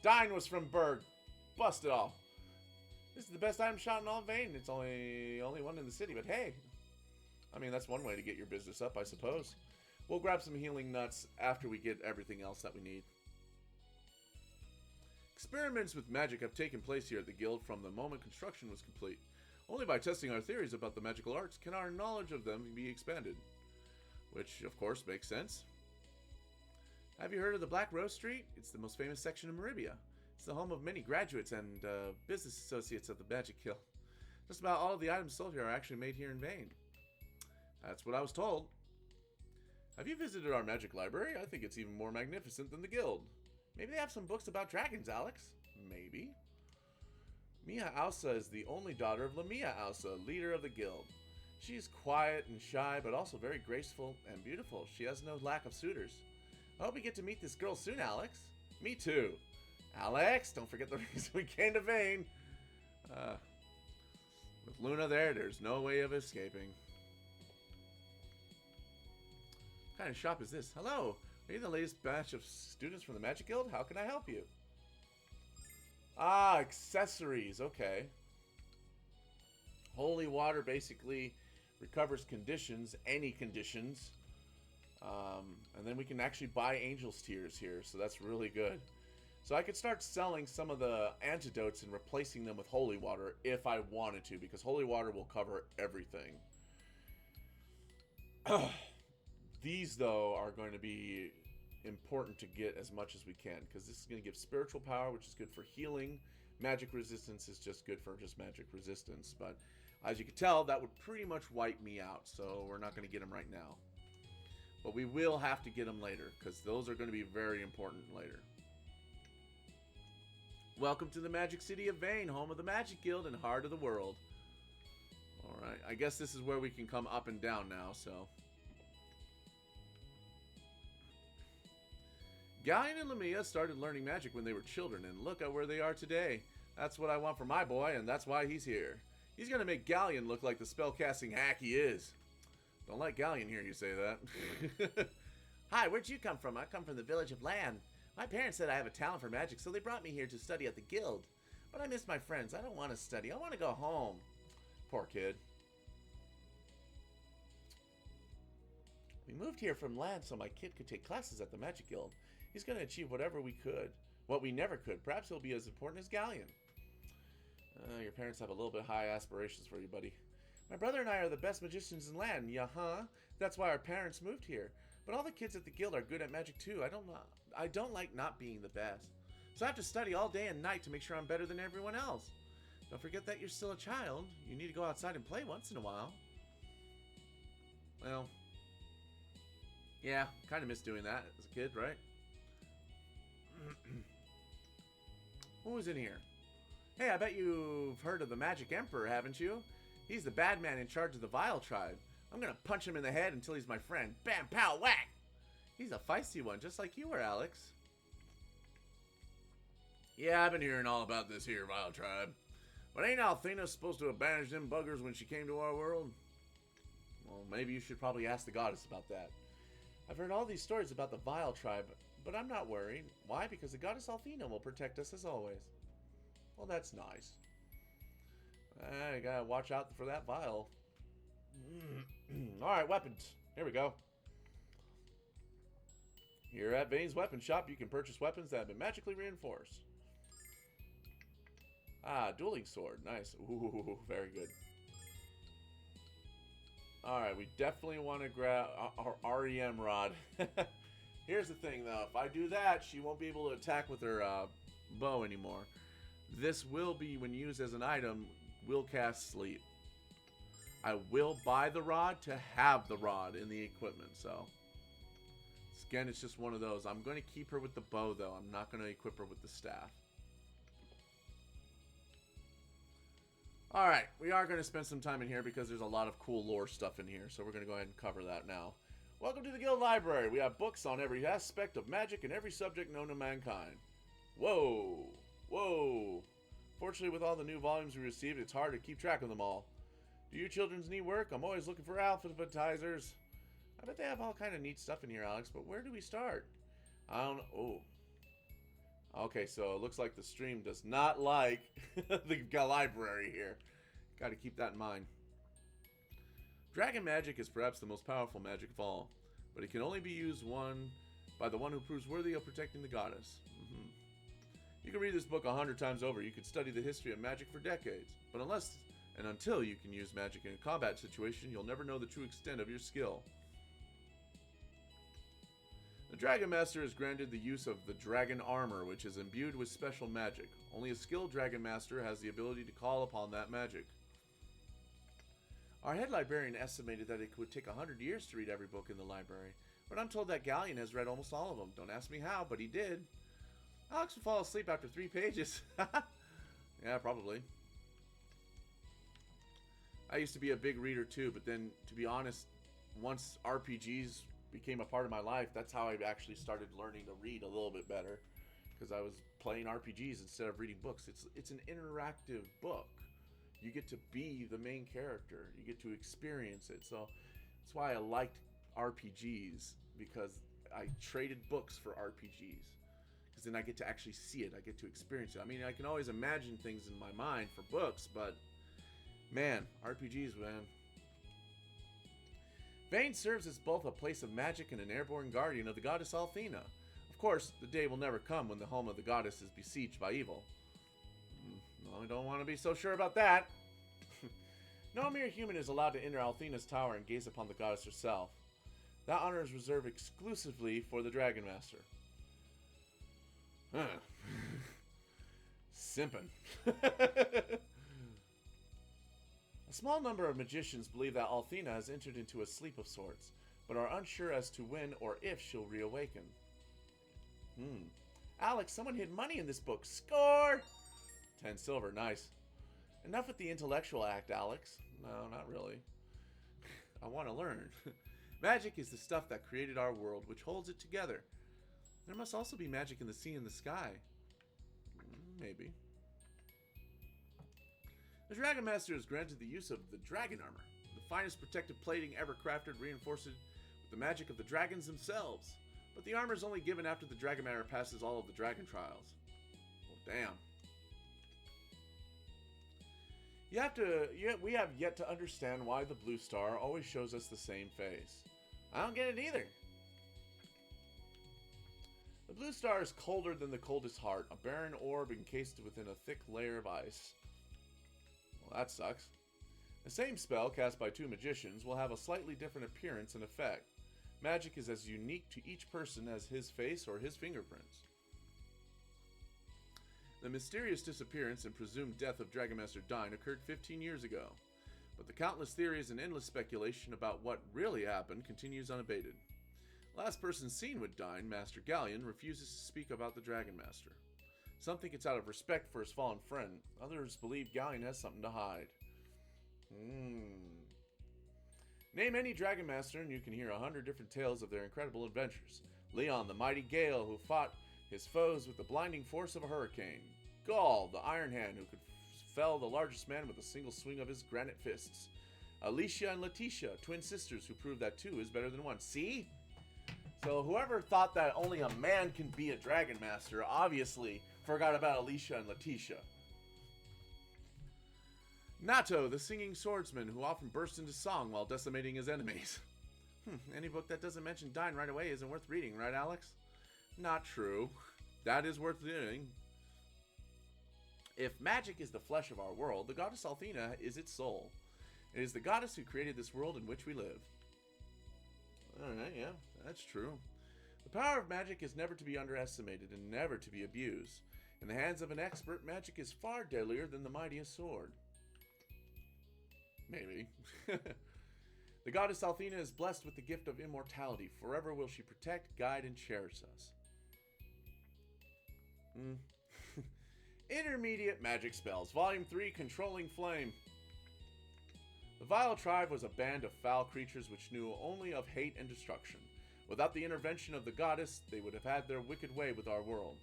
A: Dine was from Berg. Bust it all. This is the best item shot in all Vane. It's only one in the city, but hey. I mean, that's one way to get your business up, I suppose. We'll grab some healing nuts after we get everything else that we need. Experiments with magic have taken place here at the guild from the moment construction was complete. Only by testing our theories about the magical arts can our knowledge of them be expanded. Which, of course, makes sense. Have you heard of the Black Rose Street? It's the most famous section of Meribia. It's the home of many graduates and business associates of the Magic Guild. Just about all of the items sold here are actually made here in Vane. That's what I was told. Have you visited our magic library? I think it's even more magnificent than the guild. Maybe they have some books about dragons, Alex. Maybe. Mia Alsa is the only daughter of Lamia Alsa, leader of the guild. She's quiet and shy, but also very graceful and beautiful. She has no lack of suitors. I hope we get to meet this girl soon, Alex. Me too. Alex, don't forget the reason we came to Vane. With Luna there's no way of escaping. What kind of shop is this? Hello, are you the latest batch of students from the Magic Guild? How can I help you? Ah, accessories, okay. Holy water basically recovers conditions, any conditions. And then we can actually buy Angel's Tears here, so that's really good. So I could start selling some of the antidotes and replacing them with holy water if I wanted to, because holy water will cover everything. These, though, are going to be important to get as much as we can, because this is going to give spiritual power, which is good for healing. Magic resistance is just good for just magic resistance, but as you can tell, that would pretty much wipe me out, so we're not going to get them right now. But we will have to get them later, because those are going to be very important later. Welcome to the Magic City of Vane, home of the Magic Guild and heart of the world. Alright, I guess this is where we can come up and down now, so. Galleon and Lamia started learning magic when they were children, and look at where they are today. That's what I want for my boy, and that's why he's here. He's going to make Galleon look like the spellcasting hack he is. Don't like Galleon here, you say that. Hi, where'd you come from? I come from the village of Lan. My parents said I have a talent for magic, so they brought me here to study at the guild. But I miss my friends. I don't want to study. I want to go home. Poor kid. We moved here from Lan so my kid could take classes at the Magic Guild. He's going to achieve whatever we could. What we never could. Perhaps he'll be as important as Galleon. Your parents have a little bit high aspirations for you, buddy. My brother and I are the best magicians in Lan. Yeah-huh. That's why our parents moved here. But all the kids at the guild are good at magic too. I don't like not being the best. So I have to study all day and night to make sure I'm better than everyone else. Don't forget that you're still a child. You need to go outside and play once in a while. Well, yeah, kind of miss doing that as a kid, right? Who was in here? Hey, I bet you've heard of the Magic Emperor, haven't you? He's the bad man in charge of the Vile tribe. I'm gonna punch him in the head until he's my friend. Bam, pow, whack! He's a feisty one, just like you were, Alex. Yeah, I've been hearing all about this here Vile tribe. But ain't Althena supposed to have banished them buggers when she came to our world? Well, maybe you should probably ask the goddess about that. I've heard all these stories about the Vile tribe, but I'm not worried. Why? Because the goddess Althena will protect us as always. Well, that's nice. I gotta watch out for that Vile. Alright, weapons. Here we go. Here at Vane's Weapon Shop, you can purchase weapons that have been magically reinforced. Ah, dueling sword. Nice. Ooh, very good. Alright, we definitely want to grab our REM rod. Here's the thing, though. If I do that, she won't be able to attack with her bow anymore. This will be, when used as an item, will cast sleep. I will buy the rod to have the rod in the equipment, so. Again, it's just one of those. I'm going to keep her with the bow, though. I'm not going to equip her with the staff. Alright, we are going to spend some time in here because there's a lot of cool lore stuff in here, so we're going to go ahead and cover that now. Welcome to the Guild Library. We have books on every aspect of magic and every subject known to mankind. Whoa! Whoa! Fortunately, with all the new volumes we received, it's hard to keep track of them all. Do you children's need work? I'm always looking for alphabetizers. I bet they have all kind of neat stuff in here, Alex, but where do we start? I don't know. Oh. Okay, so it looks like the stream does not like the library here. Got to keep that in mind. Dragon magic is perhaps the most powerful magic of all, but it can only be used by the one who proves worthy of protecting the goddess. You can read this book 100 times over. You could study the history of magic for decades, but unless and until you can use magic in a combat situation, you'll never know the true extent of your skill. The Dragon Master is granted the use of the Dragon Armor, which is imbued with special magic. Only a skilled Dragon Master has the ability to call upon that magic. Our head librarian estimated that it would take 100 years to read every book in the library, but I'm told that Galleon has read almost all of them. Don't ask me how, but he did. Alex would fall asleep after 3 pages. Yeah, probably. I used to be a big reader too, but then, to be honest, once RPGs became a part of my life, that's how I actually started learning to read a little bit better, because I was playing RPGs instead of reading books. It's an interactive book. You get to be the main character. You get to experience it. So that's why I liked RPGs, because I traded books for RPGs, because then I get to actually see it. I get to experience it. I mean, I can always imagine things in my mind for books, but Man, RPGs, man. Vane serves as both a place of magic and an airborne guardian of the goddess Althena. Of course, the day will never come when the home of the goddess is besieged by evil. Well, I don't want to be so sure about that. No mere human is allowed to enter Althena's tower and gaze upon the goddess herself. That honor is reserved exclusively for the dragonmaster. Huh. Simpin'. A small number of magicians believe that Althena has entered into a sleep of sorts, but are unsure as to when or if she'll reawaken. Alex, someone hid money in this book. Score! 10 silver, nice. Enough with the intellectual act, Alex. No, not really. I want to learn. Magic is the stuff that created our world, which holds it together. There must also be magic in the sea and the sky. Maybe. The dragonmaster is granted the use of the dragon armor, the finest protective plating ever crafted, reinforced with the magic of the dragons themselves. But the armor is only given after the dragonmaster passes all of the dragon trials. Well, damn. We have yet to understand why the blue star always shows us the same face. I don't get it either. The blue star is colder than the coldest heart, a barren orb encased within a thick layer of ice. Well, that sucks. The same spell cast by two magicians will have a slightly different appearance and effect. Magic is as unique to each person as his face or his fingerprints. The mysterious disappearance and presumed death of Dragonmaster Dine occurred 15 years ago, but the countless theories and endless speculation about what really happened continues unabated. Last person seen with Dine, Master Galleon, refuses to speak about the Dragonmaster. Some think it's out of respect for his fallen friend. Others believe Galleon has something to hide. Name any Dragonmaster and you can hear 100 different tales of their incredible adventures. Leon, the mighty Gale, who fought his foes with the blinding force of a hurricane. Gaul, the Iron Hand, who could fell the largest man with a single swing of his granite fists. Alicia and Letitia, twin sisters who prove that two is better than one. See? So whoever thought that only a man can be a Dragon Master obviously forgot about Alicia and Letitia. Nato, the singing swordsman who often bursts into song while decimating his enemies. Any book that doesn't mention Dine right away isn't worth reading, right, Alex? Not true. That is worth doing. If magic is the flesh of our world, the goddess Althena is its soul. It is the goddess who created this world in which we live. Alright, yeah, that's true. The power of magic is never to be underestimated and never to be abused. In the hands of an expert, magic is far deadlier than the mightiest sword. Maybe. The goddess Althena is blessed with the gift of immortality. Forever will she protect, guide, and cherish us. Intermediate Magic Spells, Volume 3, Controlling Flame. The Vile Tribe was a band of foul creatures which knew only of hate and destruction. Without the intervention of the goddess, they would have had their wicked way with our world.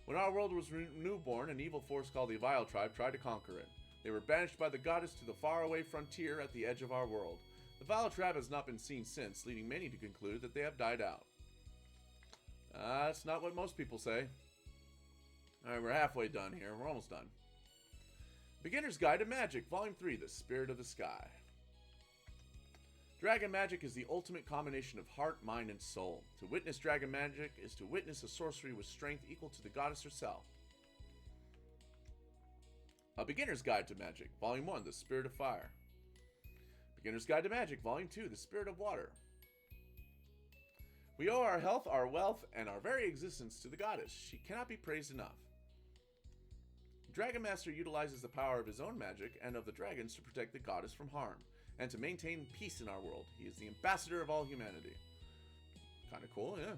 A: When our world was newborn, an evil force called the Vile Tribe tried to conquer it. They were banished by the goddess to the faraway frontier at the edge of our world. The Vile Tribe has not been seen since, leading many to conclude that they have died out. That's not what most people say. Alright, we're halfway done here. We're almost done. Beginner's Guide to Magic, Volume 3, The Spirit of the Sky. Dragon magic is the ultimate combination of heart, mind, and soul. To witness dragon magic is to witness a sorcery with strength equal to the goddess herself. A Beginner's Guide to Magic, Volume 1, The Spirit of Fire. Beginner's Guide to Magic, Volume 2, The Spirit of Water. We owe our health, our wealth, and our very existence to the goddess. She cannot be praised enough. Dragon Master utilizes the power of his own magic and of the dragons to protect the goddess from harm, and to maintain peace in our world. He is the ambassador of all humanity. Kinda cool, yeah.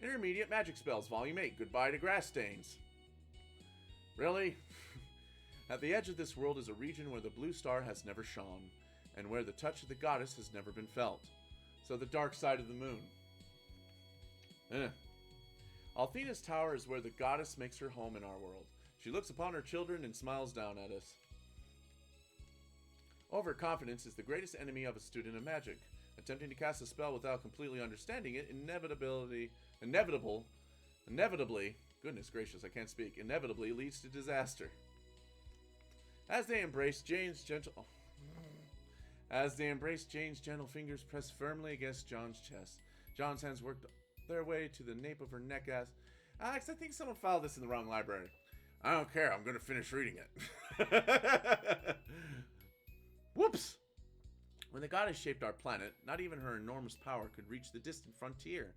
A: Intermediate Magic Spells, Volume 8, Goodbye to Grass Stains. Really? At the edge of this world is a region where the blue star has never shone, and where the touch of the goddess has never been felt. So the dark side of the moon. Althena's tower is where the goddess makes her home in our world. She looks upon her children and smiles down at us. Overconfidence is the greatest enemy of a student of magic. Attempting to cast a spell without completely understanding it inevitably, goodness gracious, I can't speak, inevitably leads to disaster. As they embrace, Jane's gentle... As they embrace, Jane's gentle fingers press firmly against John's chest. John's hands worked their way to the nape of her neck as... Alex, I think someone filed this in the wrong library. I don't care. I'm going to finish reading it. Whoops! When the goddess shaped our planet, not even her enormous power could reach the distant frontier.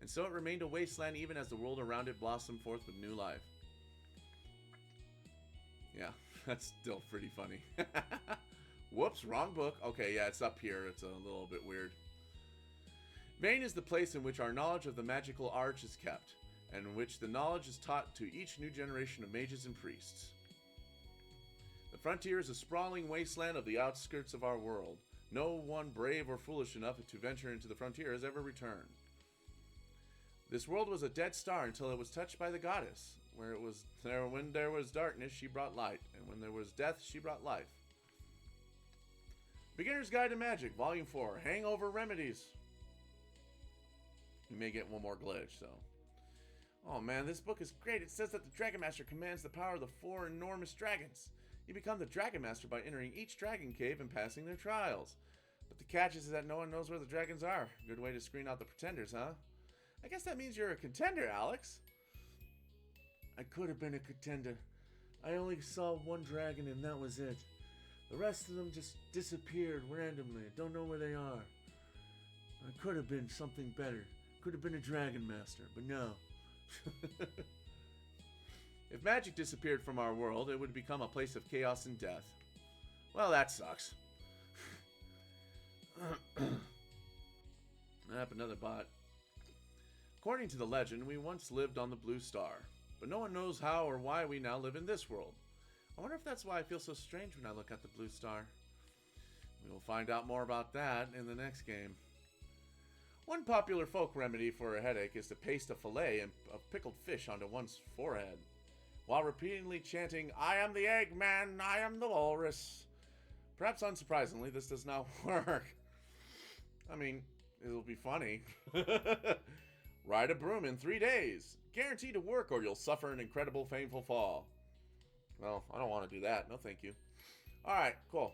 A: And so it remained a wasteland even as the world around it blossomed forth with new life. Yeah, that's still pretty funny. Whoops, wrong book. Okay, yeah, it's up here. It's a little bit weird. Vane is the place in which our knowledge of the magical arts is kept, and in which the knowledge is taught to each new generation of mages and priests. The frontier is a sprawling wasteland of the outskirts of our world. No one brave or foolish enough to venture into the frontier has ever returned. This world was a dead star until it was touched by the goddess. When there was darkness, she brought light, and when there was death, she brought life. Beginner's Guide to Magic, Volume 4, Hangover Remedies. We may get one more glitch, so... Oh man, this book is great. It says that the dragonmaster commands the power of the 4 enormous dragons. You become the dragonmaster by entering each dragon cave and passing their trials. But the catch is that no one knows where the dragons are. Good way to screen out the pretenders, huh? I guess that means you're a contender, Alex. I could have been a contender. I only saw one dragon and that was it. The rest of them just disappeared randomly. I don't know where they are. I could have been something better. Could have been a dragon master, but no. If magic disappeared from our world, it would become a place of chaos and death. Well, that sucks. Another bot. According to the legend, we once lived on the Blue Star, but no one knows how or why we now live in this world. I wonder if that's why I feel so strange when I look at the Blue Star. We will find out more about that in the next game. One popular folk remedy for a headache is to paste a fillet of pickled fish onto one's forehead, while repeatedly chanting, "I am the Eggman, I am the Walrus." Perhaps unsurprisingly, this does not work. I mean, it'll be funny. Ride a broom in 3 days. Guaranteed to work or you'll suffer an incredible painful fall. Well, I don't want to do that. No, thank you. Alright, cool.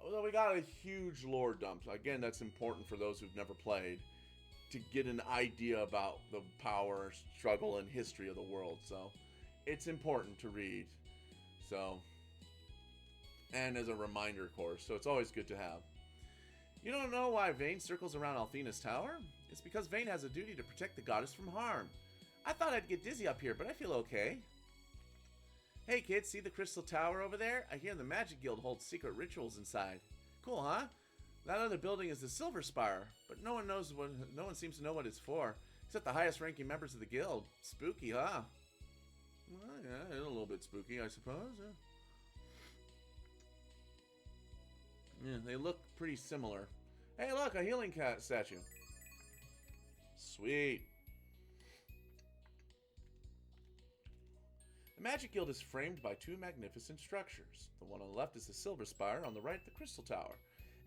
A: Well, we got a huge lore dump. Again, that's important for those who've never played, to get an idea about the power, struggle, and history of the world. So, it's important to read. So, and as a reminder course. So, it's always good to have. You don't know why Vane circles around Althena's tower? It's because Vane has a duty to protect the goddess from harm. I thought I'd get dizzy up here, but I feel okay. Hey kids, see the crystal tower over there? I hear the Magic Guild holds secret rituals inside. Cool, huh? That other building is the Silver Spire, but no one seems to know what it's for, except the highest ranking members of the guild. Spooky, huh? Well, yeah, a little bit spooky, I suppose. Yeah, they look pretty similar. Hey, look, a healing cat statue. Sweet. The Magic Guild is framed by 2 magnificent structures. The one on the left is the Silver Spire, on the right the Crystal Tower.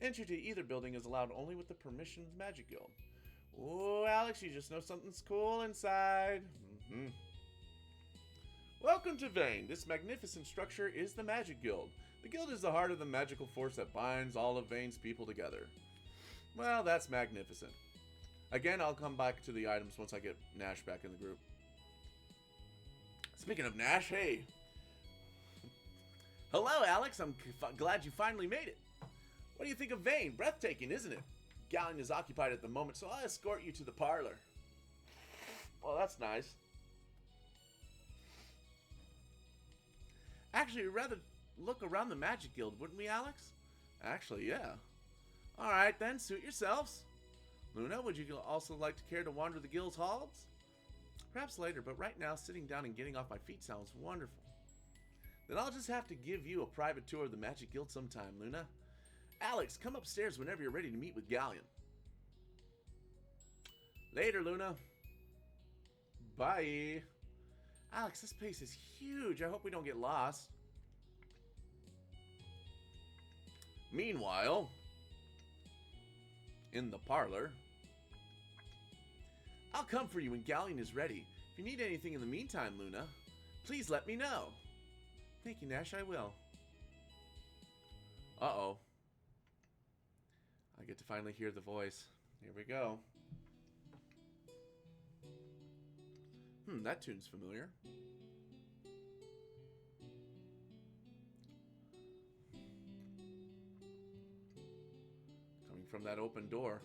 A: Entry to either building is allowed only with the permission of the Magic Guild. Ooh, Alex, you just know something's cool inside. Welcome to Vane. This magnificent structure is the Magic Guild. The guild is the heart of the magical force that binds all of Vane's people together. Well, that's magnificent. Again, I'll come back to the items once I get Nash back in the group. Speaking of Nash, hey. Hello, Alex. I'm glad you finally made it. What do you think of Vane? Breathtaking, isn't it? Galleon is occupied at the moment, so I'll escort you to the parlor. Well, that's nice. Actually, we'd rather look around the Magic Guild, wouldn't we, Alex? Actually, yeah. Alright then, suit yourselves. Luna, would you also like to care to wander the guild's halls? Perhaps later, but right now, sitting down and getting off my feet sounds wonderful. Then I'll just have to give you a private tour of the Magic Guild sometime, Luna. Alex, come upstairs whenever you're ready to meet with Galleon. Later, Luna. Bye. Alex, this place is huge. I hope we don't get lost. Meanwhile, in the parlor, I'll come for you when Galleon is ready. If you need anything in the meantime, Luna, please let me know. Thank you, Nash, I will. Uh-oh. I get to finally hear the voice. Here we go. That tune's familiar. Coming from that open door.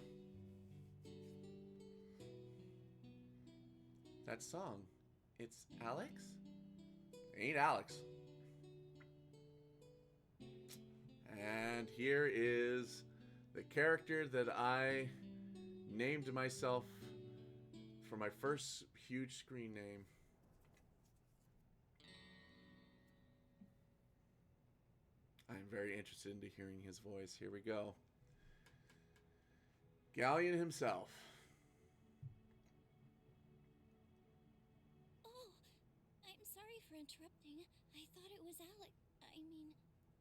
A: That song. It's Alex? Ain't Alex. And here is the character that I named myself for my first huge screen name. I'm very interested into hearing his voice. Here we go. Galleon himself.
C: Oh, I'm sorry for interrupting. I thought it was Alec.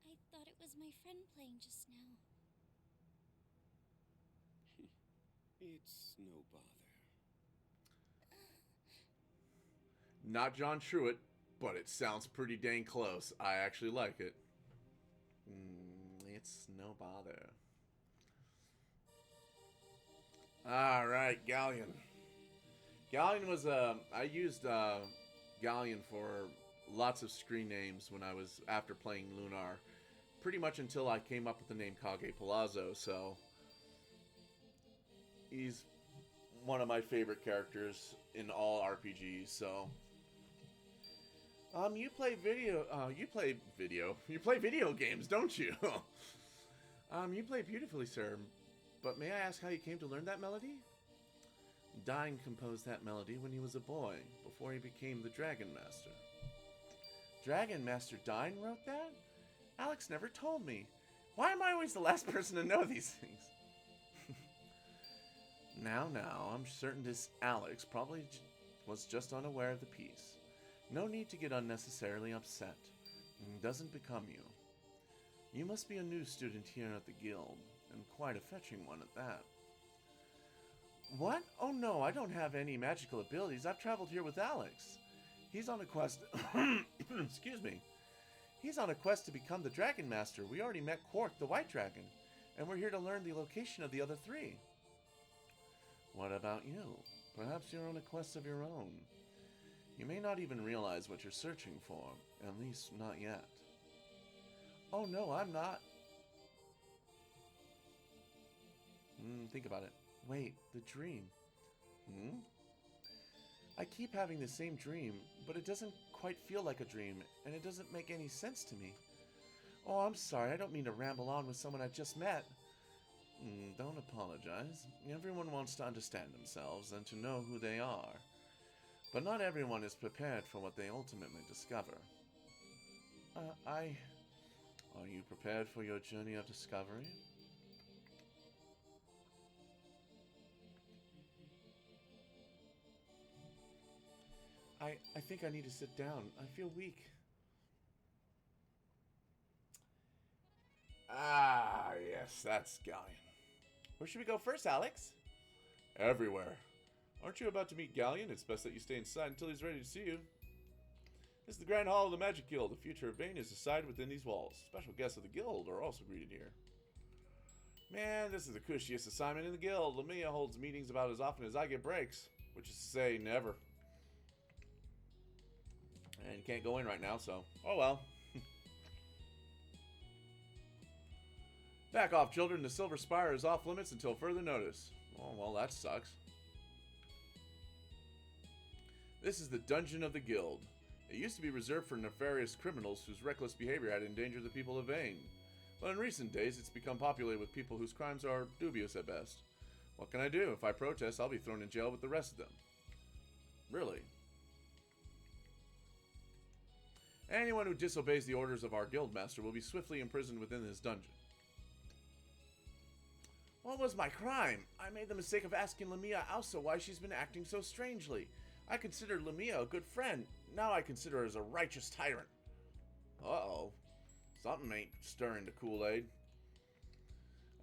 C: I thought it was my friend playing just now.
D: It's no bother.
A: Not John Truitt, but it sounds pretty dang close. I actually like it. It's no bother. Alright, Galleon. Galleon was, I used Galleon for lots of screen names when I was, after playing Lunar. Pretty much until I came up with the name Kage Palazzo, so... He's one of my favorite characters in all RPGs, so... you play video games, don't you? You play beautifully, sir. But may I ask how you came to learn that melody? Dine composed that melody when he was a boy, before he became the dragonmaster. Dragonmaster Dine wrote that? Alex never told me. Why am I always the last person to know these things? Now, I'm certain this Alex probably was just unaware of the piece. No need to get unnecessarily upset. It doesn't become you. You must be a new student here at the guild, and quite a fetching one at that. What? Oh no, I don't have any magical abilities. I've traveled here with Alex. He's on a quest... Excuse me. He's on a quest to become the Dragon Master. We already met Quark, the White Dragon, and we're here to learn the location of the other three. What about you? Perhaps you're on a quest of your own. You may not even realize what you're searching for, at least not yet. Oh no, I'm not. Think about it. Wait, the dream. I keep having the same dream, but it doesn't quite feel like a dream, and it doesn't make any sense to me. Oh, I'm sorry, I don't mean to ramble on with someone I just met. Don't apologize. Everyone wants to understand themselves and to know who they are. But not everyone is prepared for what they ultimately discover. Are you prepared for your journey of discovery? I think I need to sit down. I feel weak. Ah, yes, that's Galleon. Where should we go first, Alex? Everywhere. Aren't you about to meet Galleon? It's best that you stay inside until he's ready to see you. This is the Grand Hall of the Magic Guild. The future of Vane is decided within these walls. Special guests of the guild are also greeted here. Man, this is the cushiest assignment in the guild. Lamia holds meetings about as often as I get breaks. Which is to say, never. And you can't go in right now, so... oh well. Back off, children. The Silver Spire is off limits until further notice. Oh, well, that sucks. This is the dungeon of the guild. It used to be reserved for nefarious criminals whose reckless behavior had endangered the people of Vane. But in recent days, it's become populated with people whose crimes are dubious at best. What can I do? If I protest, I'll be thrown in jail with the rest of them. Really? Anyone who disobeys the orders of our guildmaster will be swiftly imprisoned within this dungeon. What was my crime? I made the mistake of asking Lamia also why she's been acting so strangely. I considered Lamia a good friend. Now I consider her as a righteous tyrant. Uh-oh. Something ain't stirring the Kool-Aid.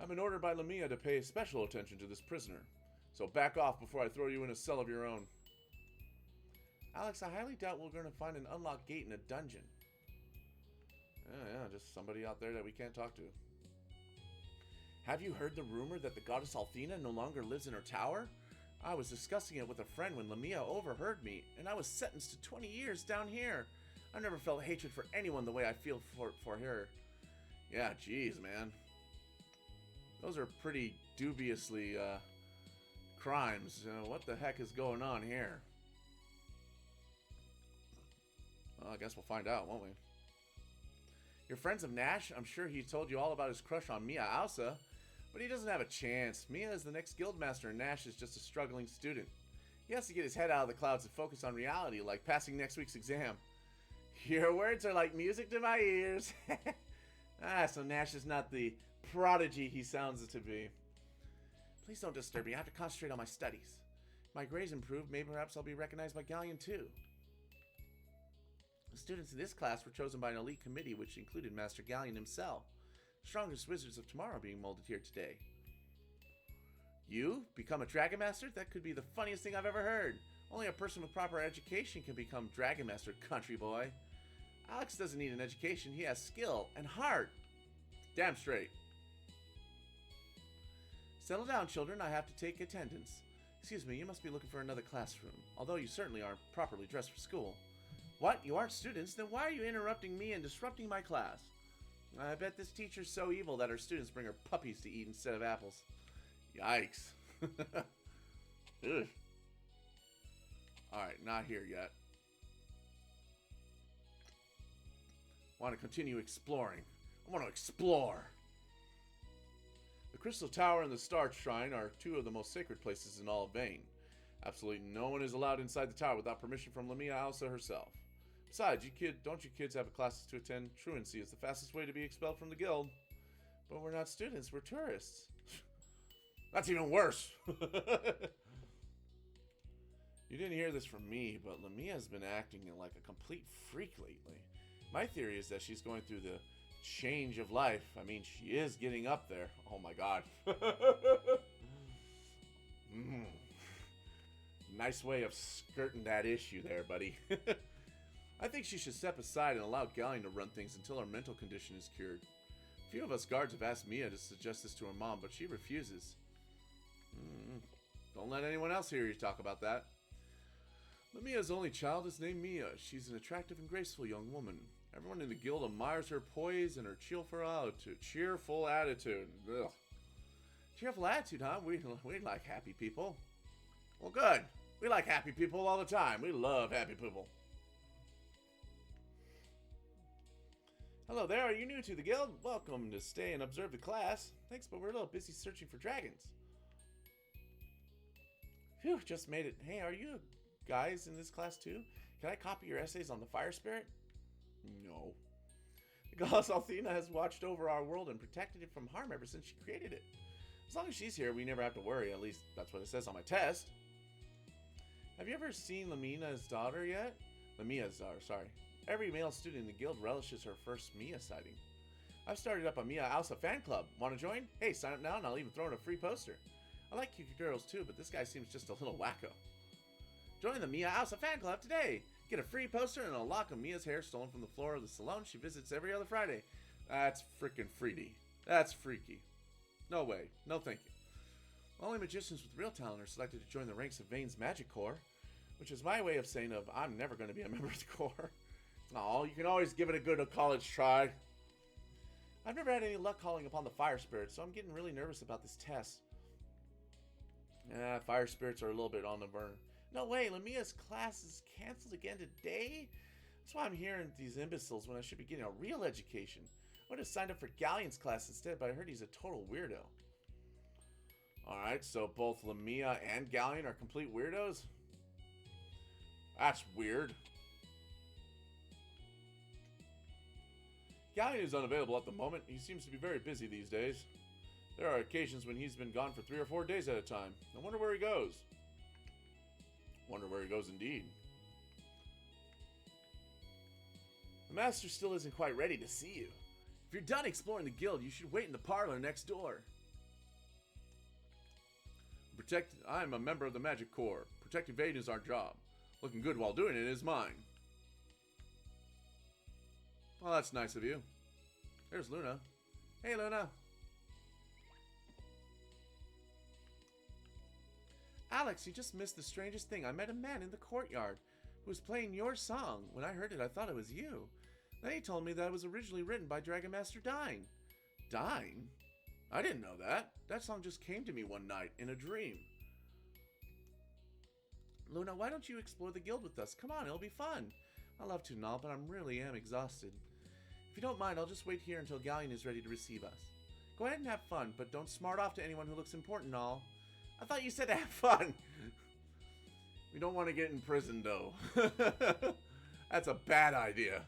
A: I've been ordered by Lamia to pay special attention to this prisoner. So back off before I throw you in a cell of your own. Alex, I highly doubt we're going to find an unlocked gate in a dungeon. Yeah, just somebody out there that we can't talk to. Have you heard the rumor that the goddess Althena no longer lives in her tower? I was discussing it with a friend when Lamia overheard me, and I was sentenced to 20 years down here. I've never felt hatred for anyone the way I feel for her. Yeah, jeez, man. Those are pretty dubiously, crimes. What the heck is going on here? Well, I guess we'll find out, won't we? Your friends of Nash, I'm sure he told you all about his crush on Mia Ausa, but he doesn't have a chance. Mia is the next guildmaster and Nash is just a struggling student. He has to get his head out of the clouds and focus on reality, like passing next week's exam. Your words are like music to my ears. So Nash is not the prodigy he sounds to be. Please don't disturb me. I have to concentrate on my studies. If my grades improve, maybe perhaps I'll be recognized by Galleon too. The students in this class were chosen by an elite committee which included Master Galleon himself. The strongest wizards of tomorrow being molded here today. You? Become a dragonmaster? That could be the funniest thing I've ever heard. Only a person with proper education can become dragonmaster, country boy. Alex doesn't need an education. He has skill and heart. Damn straight. Settle down, children. I have to take attendance. Excuse me, you must be looking for another classroom. Although you certainly aren't properly dressed for school. What? You aren't students? Then why are you interrupting me and disrupting my class? I bet this teacher's so evil that her students bring her puppies to eat instead of apples. Yikes. Ugh. Alright, not here yet. Want to continue exploring. I want to explore. The Crystal Tower and the Star Shrine are two of the most sacred places in all of Vane. Absolutely no one is allowed inside the tower without permission from Lamia Ausa herself. Besides, don't you kids have classes to attend? Truancy is the fastest way to be expelled from the guild. But we're not students, we're tourists. That's even worse. You didn't hear this from me, but Lamia's been acting like a complete freak lately. My theory is that she's going through the change of life. I mean, she is getting up there. Oh my god. Nice way of skirting that issue there, buddy. I think she should step aside and allow Galleon to run things until her mental condition is cured. A few of us guards have asked Mia to suggest this to her mom, but she refuses. Don't let anyone else hear you talk about that. Lamia's only child is named Mia. She's an attractive and graceful young woman. Everyone in the guild admires her poise and her cheerful attitude. Ugh. Cheerful attitude, huh? We like happy people. Well, good. We like happy people all the time. We love happy people. Hello there. Are you new to the guild? Welcome to stay and observe the class. Thanks, but we're a little busy searching for dragons. Phew, just made it. Hey, are you guys in this class too? Can I copy your essays on the fire spirit? No. The goddess Althena has watched over our world and protected it from harm ever since she created it. As long as she's here, we never have to worry. At least that's what it says on my test. Have you ever seen Lamia's daughter yet? Lamia's daughter, sorry. Every male student in the guild relishes her first Mia sighting. I've started up a Mia Ausa fan club. Want to join? Hey, sign up now and I'll even throw in a free poster. I like cute girls too, but this guy seems just a little wacko. Join the Mia Ausa fan club today. Get a free poster and a lock of Mia's hair stolen from the floor of the salon she visits every other Friday. That's frickin' freaky. That's freaky. No way. No thank you. Only magicians with real talent are selected to join the ranks of Vane's Magic Corps, which is my way of saying I'm never going to be a member of the Corps. Oh, you can always give it a good college try. I've never had any luck calling upon the fire spirits, so I'm getting really nervous about this test. Fire spirits are a little bit on the burner. No way, Lamia's class is canceled again today? That's why I'm hearing these imbeciles when I should be getting a real education. I would have signed up for Galleon's class instead, but I heard he's a total weirdo. Alright, so both Lamia and Galleon are complete weirdos? That's weird. Galleon is unavailable at the moment. He seems to be very busy these days. There are occasions when he's been gone for 3 or 4 days at a time. I wonder where he goes. Wonder where he goes indeed. The master still isn't quite ready to see you. If you're done exploring the guild, you should wait in the parlor next door. I'm a member of the Magic Corps. Protecting Vane is our job. Looking good while doing it is mine. Well, that's nice of you. There's Luna. Hey, Luna. Alex, you just missed the strangest thing. I met a man in the courtyard who was playing your song. When I heard it, I thought it was you. Then he told me that it was originally written by Dragonmaster Dine. Dine? I didn't know that. That song just came to me one night in a dream. Luna, why don't you explore the guild with us? Come on, it'll be fun. I love to, Nal, but I really am exhausted. If you don't mind, I'll just wait here until Galleon is ready to receive us. Go ahead and have fun, but don't smart off to anyone who looks important, Nal. I thought you said to have fun. We don't want to get in prison, though. That's a bad idea.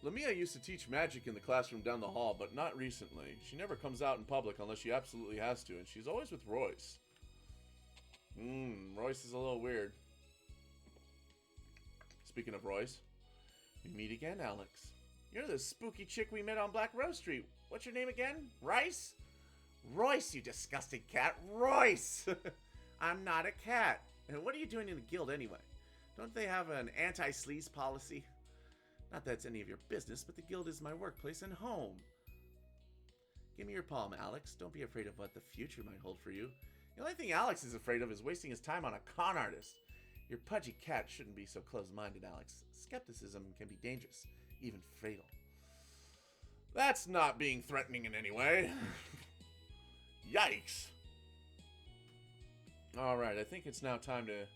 A: Lamia used to teach magic in the classroom down the hall, but not recently. She never comes out in public unless she absolutely has to, and she's always with Royce. Royce is a little weird. Speaking of Royce, we meet again, Alex. You're the spooky chick we met on Black Rose Street. What's your name again? Rice? Royce, you disgusting cat. Royce! I'm not a cat. And what are you doing in the guild anyway? Don't they have an anti-sleaze policy? Not that it's any of your business, but the guild is my workplace and home. Give me your palm, Alex. Don't be afraid of what the future might hold for you. The only thing Alex is afraid of is wasting his time on a con artist. Your pudgy cat shouldn't be so close-minded, Alex. Skepticism can be dangerous, even fatal. That's not being threatening in any way. Yikes. Alright, I think it's now time to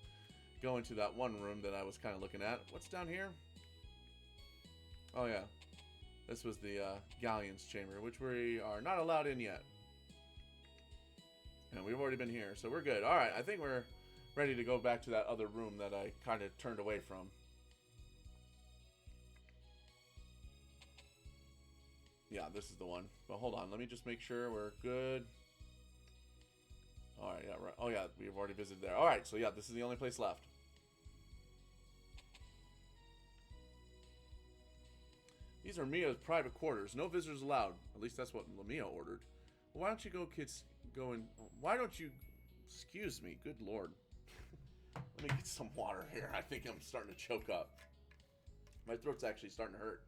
A: go into that one room that I was kind of looking at. What's down here? Oh yeah. This was the Galleon's chamber, which we are not allowed in yet. And we've already been here, so we're good. Alright, I think we're ready to go back to that other room that I kind of turned away from. Yeah, this is the one. But hold on, let me just make sure we're good. Alright, yeah, right. Oh yeah, we've already visited there. Alright, so yeah, this is the only place left. These are Mia's private quarters. No visitors allowed. At least that's what Lamia ordered. Well, why don't you go, kids, go in... Why don't you... Excuse me, good lord. Let me get some water here. I think I'm starting to choke up. My throat's actually starting to hurt.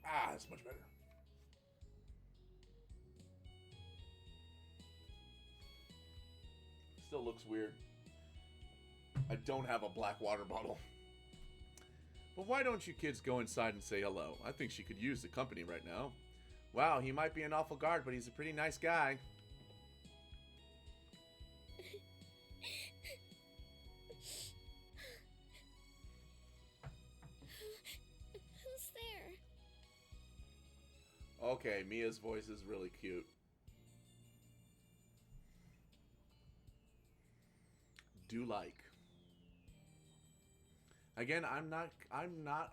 A: Ah, that's much better. Still looks weird. I don't have a black water bottle. But why don't you kids go inside and say hello? I think she could use the company right now. Wow, he might be an awful guard, but he's a pretty nice guy.
C: Who's there?
A: Okay, Mia's voice is really cute. Do like. Again, I'm not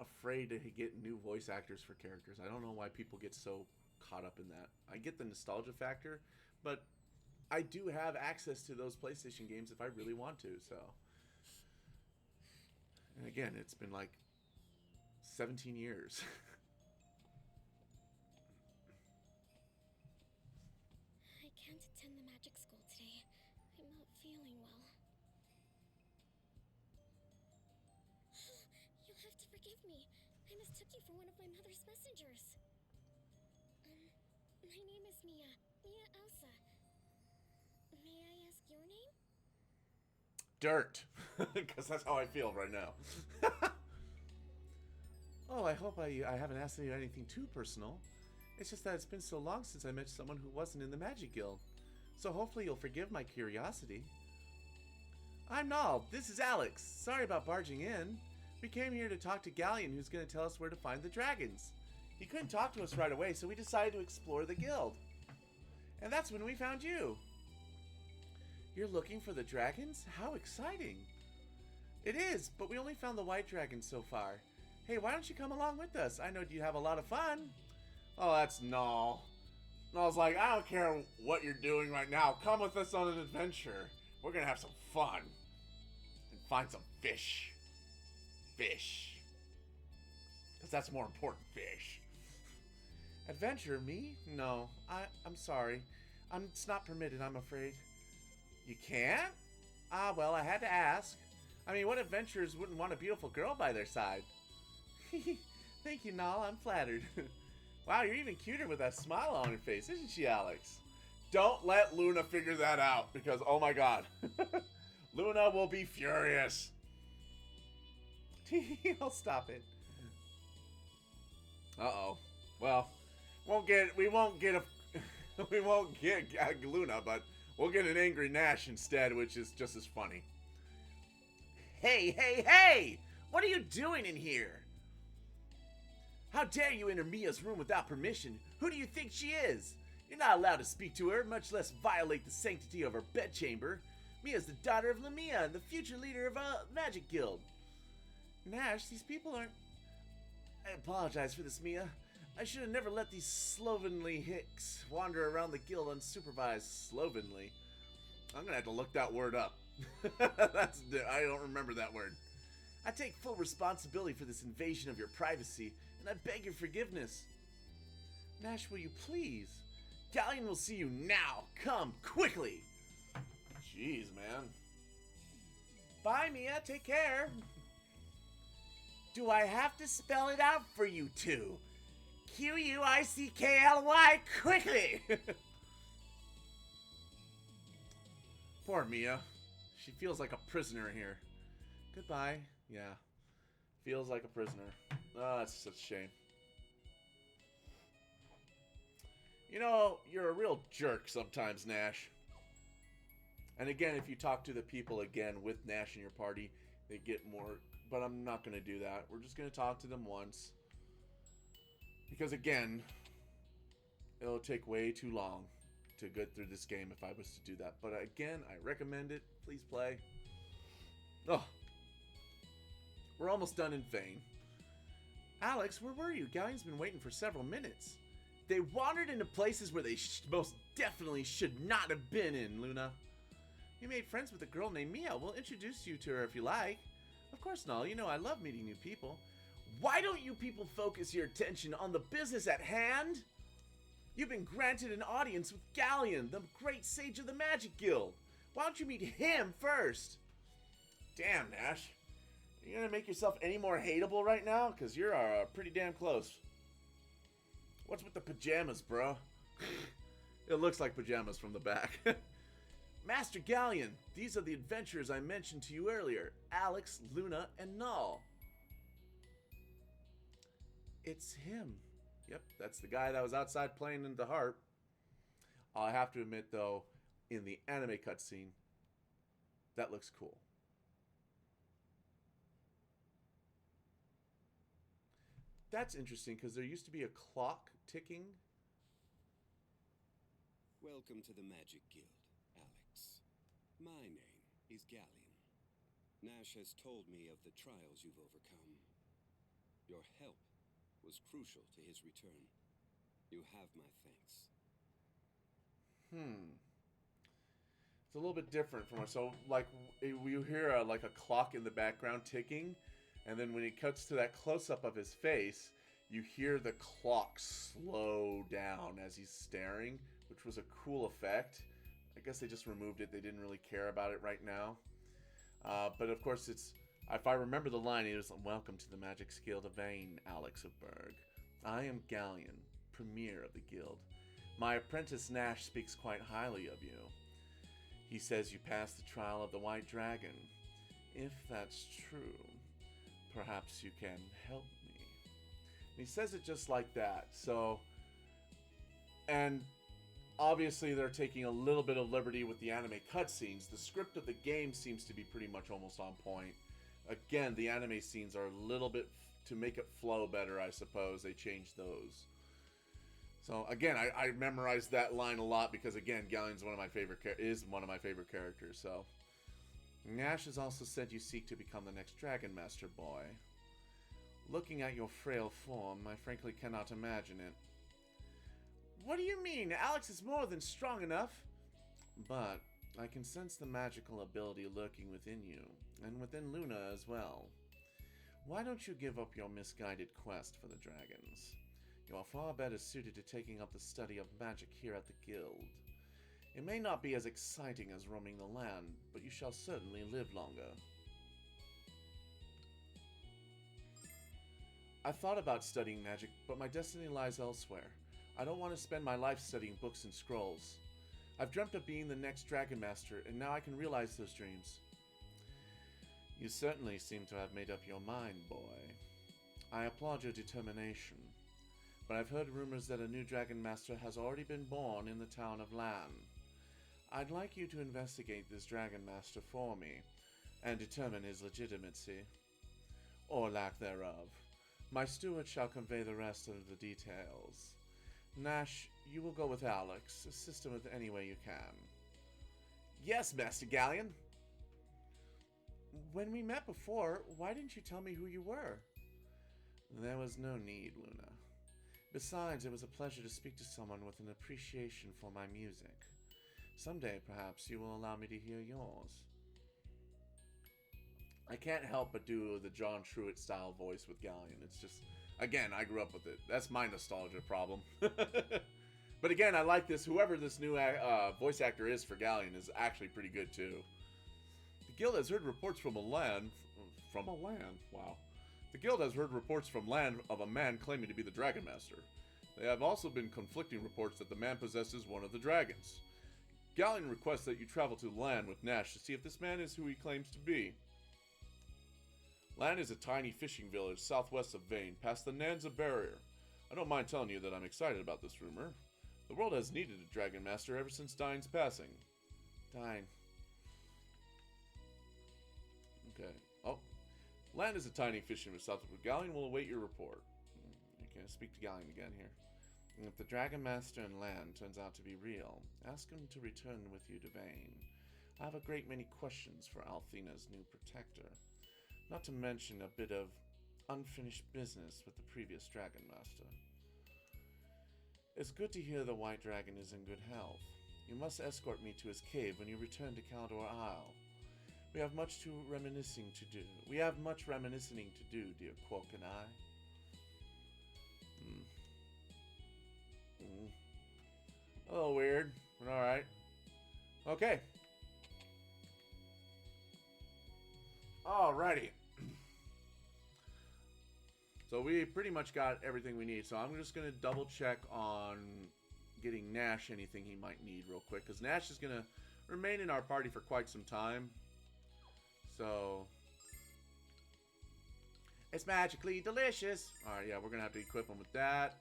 A: afraid to get new voice actors for characters. I don't know why people get so caught up in that. I get the nostalgia factor, but I do have access to those PlayStation games if I really want to, so. And again, it's been like 17 years.
C: I can't attend the magic school today. I'm not feeling well. You'll have to forgive me. I mistook you for one of my mother's messengers. My name is Mia. Mia Elsa. May I ask your name?
A: Dirt. Because that's how I feel right now. Oh, I hope I haven't asked you anything too personal. It's just that it's been so long since I met someone who wasn't in the Magic Guild. So hopefully you'll forgive my curiosity. I'm Nal. This is Alex. Sorry about barging in. We came here to talk to Galleon, who's going to tell us where to find the dragons. He couldn't talk to us right away, so we decided to explore the guild. And that's when we found you. You're looking for the dragons? How exciting. It is, but we only found the white dragon so far. Hey, why don't you come along with us? I know you'd have a lot of fun. Oh, that's Nal. Nal's like, I don't care what you're doing right now. Come with us on an adventure. We're going to have some fun. And find some fish. Fish. Because that's more important, fish. Adventure? Me? No. I'm sorry. It's not permitted, I'm afraid. You can't? Ah, well, I had to ask. I mean, what adventurers wouldn't want a beautiful girl by their side? Thank you, Nal. I'm flattered. Wow, you're even cuter with that smile on your face, isn't she, Alex? Don't let Luna figure that out, because, oh my god. Luna will be furious. I'll stop it. Uh-oh. Well, we won't get Luna, but we'll get an angry Nash instead, which is just as funny. Hey, hey, hey! What are you doing in here? How dare you enter Mia's room without permission? Who do you think she is? You're not allowed to speak to her, much less violate the sanctity of her bedchamber. Mia's the daughter of Lamia and the future leader of a magic guild. Nash, these people aren't... I apologize for this, Mia. I should have never let these slovenly hicks wander around the guild unsupervised. Slovenly? I'm gonna have to look that word up. I don't remember that word. I take full responsibility for this invasion of your privacy, and I beg your forgiveness. Nash, will you please? Galleon will see you now. Come, quickly. Jeez, man. Bye, Mia. Take care. Do I have to spell it out for you two? Quickly, quickly! Poor Mia. She feels like a prisoner here. Goodbye. Yeah. Feels like a prisoner. Oh, that's such a shame. You know, you're a real jerk sometimes, Nash. And again, if you talk to the people again with Nash in your party, they get more... But I'm not going to do that. We're just going to talk to them once. Because again, it'll take way too long to get through this game if I was to do that. But again, I recommend it. Please play. Oh. We're almost done in Vane. Alex, where were you? Galleon's been waiting for several minutes. They wandered into places where they most definitely should not have been in, Luna. You made friends with a girl named Mia. We'll introduce you to her if you like. Of course, Null. You know I love meeting new people. Why don't you people focus your attention on the business at hand? You've been granted an audience with Galleon, the great sage of the Magic Guild. Why don't you meet him first? Damn, Nash. Are you gonna make yourself any more hateable right now? Because you're pretty damn close. What's with the pajamas, bro? It looks like pajamas from the back. Master Galleon, these are the adventurers I mentioned to you earlier. Alex, Luna, and Null. It's him. Yep, that's the guy that was outside playing in the harp. I have to admit, though, in the anime cutscene, that looks cool. That's interesting, because there used to be a clock ticking.
D: Welcome to the Magic Guild, Alex. My name is Galleon. Nash has told me of the trials you've overcome. Your help was crucial to his return. You have my thanks.
A: It's a little bit different from us. So, like, you hear like a clock in the background ticking, and then when it cuts to that close-up of his face, you hear the clock slow down as he's staring, which was a cool effect. I guess they just removed it. They didn't really care about it right now. But of course, it's... If I remember the line, it was, "Welcome to the Magic City of Vane, Alex of Berg. I am Galleon, premier of the guild. My apprentice Nash speaks quite highly of you. He says you passed the trial of the White Dragon. If that's true, perhaps you can help me." And he says it just like that. So, and obviously they're taking a little bit of liberty with the anime cutscenes. The script of the game seems to be pretty much almost on point. Again, the anime scenes are a little bit, to make it flow better, I suppose, they changed those. So, again, I memorized that line a lot because, again, Galleon's one of my favorite characters, so. Nash has also said you seek to become the next dragonmaster, boy. Looking at your frail form, I frankly cannot imagine it. What do you mean? Alex is more than strong enough. But I can sense the magical ability lurking within you, and within Luna as well. Why don't you give up your misguided quest for the dragons? You are far better suited to taking up the study of magic here at the guild. It may not be as exciting as roaming the land, but you shall certainly live longer. I thought about studying magic, but my destiny lies elsewhere. I don't want to spend my life studying books and scrolls. I've dreamt of being the next dragonmaster, and now I can realize those dreams. You certainly seem to have made up your mind, boy. I applaud your determination. But I've heard rumors that a new dragonmaster has already been born in the town of Lan. I'd like you to investigate this dragonmaster for me, and determine his legitimacy, or lack thereof. My steward shall convey the rest of the details. Nash, you will go with Alex. Assist him with any way you can. Yes, Master Galleon. When we met before, why didn't you tell me who you were? There was no need, Luna. Besides, it was a pleasure to speak to someone with an appreciation for my music. Someday, perhaps, you will allow me to hear yours. I can't help but do the John Truitt-style voice with Galleon. It's just, again, I grew up with it. That's my nostalgia problem. But again, I like this. Whoever this new voice actor is for Galleon is actually pretty good, too. The guild has heard reports from a land... From a land? Wow. The guild has heard reports from land of a man claiming to be the Dragon Master. There have also been conflicting reports that the man possesses one of the dragons. Galleon requests that you travel to Lan with Nash to see if this man is who he claims to be. Lan is a tiny fishing village southwest of Vane, past the Nanza barrier. I don't mind telling you that I'm excited about this rumor. The world has needed a Dragon Master ever since Dine's passing. Dine. Okay. Oh. Lan is a tiny fishing village south of Galleon will await your report. You can speak to Galleon again here. And if the Dragon Master in Lan turns out to be real, ask him to return with you to Vane. I have a great many questions for Althena's new protector. Not to mention a bit of unfinished business with the previous Dragon Master. It's good to hear the White Dragon is in good health. You must escort me to his cave when you return to Caldor Isle. We have much reminiscing to do, dear Quark and I. A little weird, but alright. Okay. Alrighty. So we pretty much got everything we need. So I'm just going to double check on getting Nash anything he might need real quick. Because Nash is going to remain in our party for quite some time. So it's magically delicious. Alright, yeah, we're going to have to equip him with that.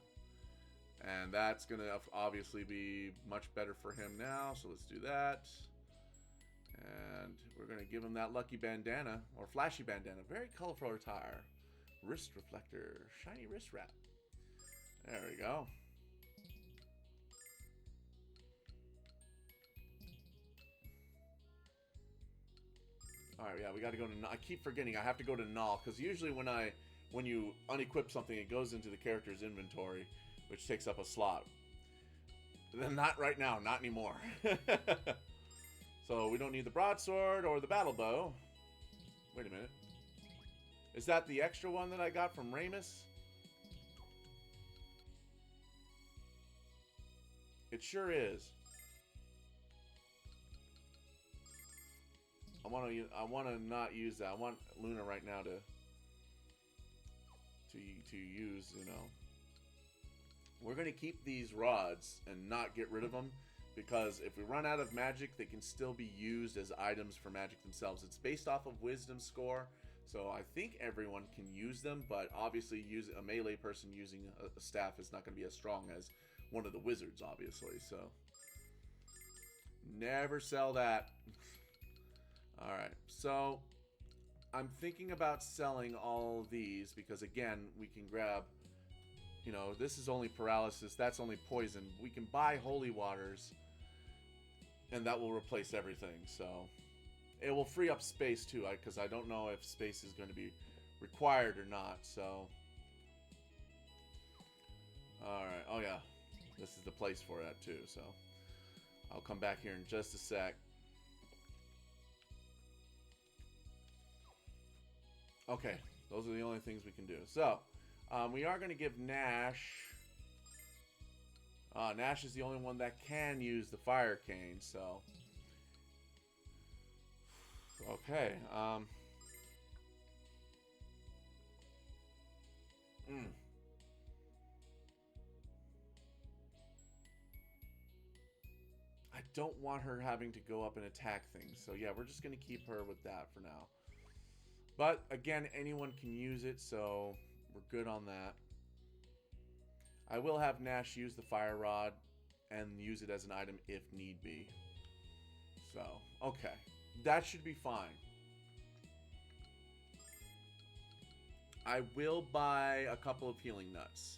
A: And that's going to obviously be much better for him now. So let's do that. And we're going to give him that lucky bandana. Or flashy bandana. Very colorful attire. Wrist reflector. Shiny wrist wrap. There we go. Alright, yeah, we got to go to... I keep forgetting I have to go to Null. Because usually when you unequip something, it goes into the character's inventory, which takes up a slot. Then not right now. Not anymore. So we don't need the broadsword or the battle bow. Wait a minute. Is that the extra one that I got from Ramus? It sure is. I want to not use that. I want Lunar right now to use, you know. We're going to keep these rods and not get rid of them. Because if we run out of magic, they can still be used as items for magic themselves. It's based off of wisdom score. So I think everyone can use them. But obviously a melee person using a staff is not going to be as strong as one of the wizards, obviously. So never sell that. Alright, so I'm thinking about selling all of these. Because again, we can grab... You know, this is only paralysis. That's only poison. We can buy holy waters. And that will replace everything. So, it will free up space too. Because I don't know if space is going to be required or not. So, alright. Oh yeah. This is the place for that too. So, I'll come back here in just a sec. Okay. Those are the only things we can do. So, we are going to give Nash... Nash is the only one that can use the fire cane, so... Okay, I don't want her having to go up and attack things. So yeah, we're just going to keep her with that for now. But again, anyone can use it, so we're good on that. I will have Nash use the fire rod and use it as an item if need be. So, okay. That should be fine. I will buy a couple of healing nuts.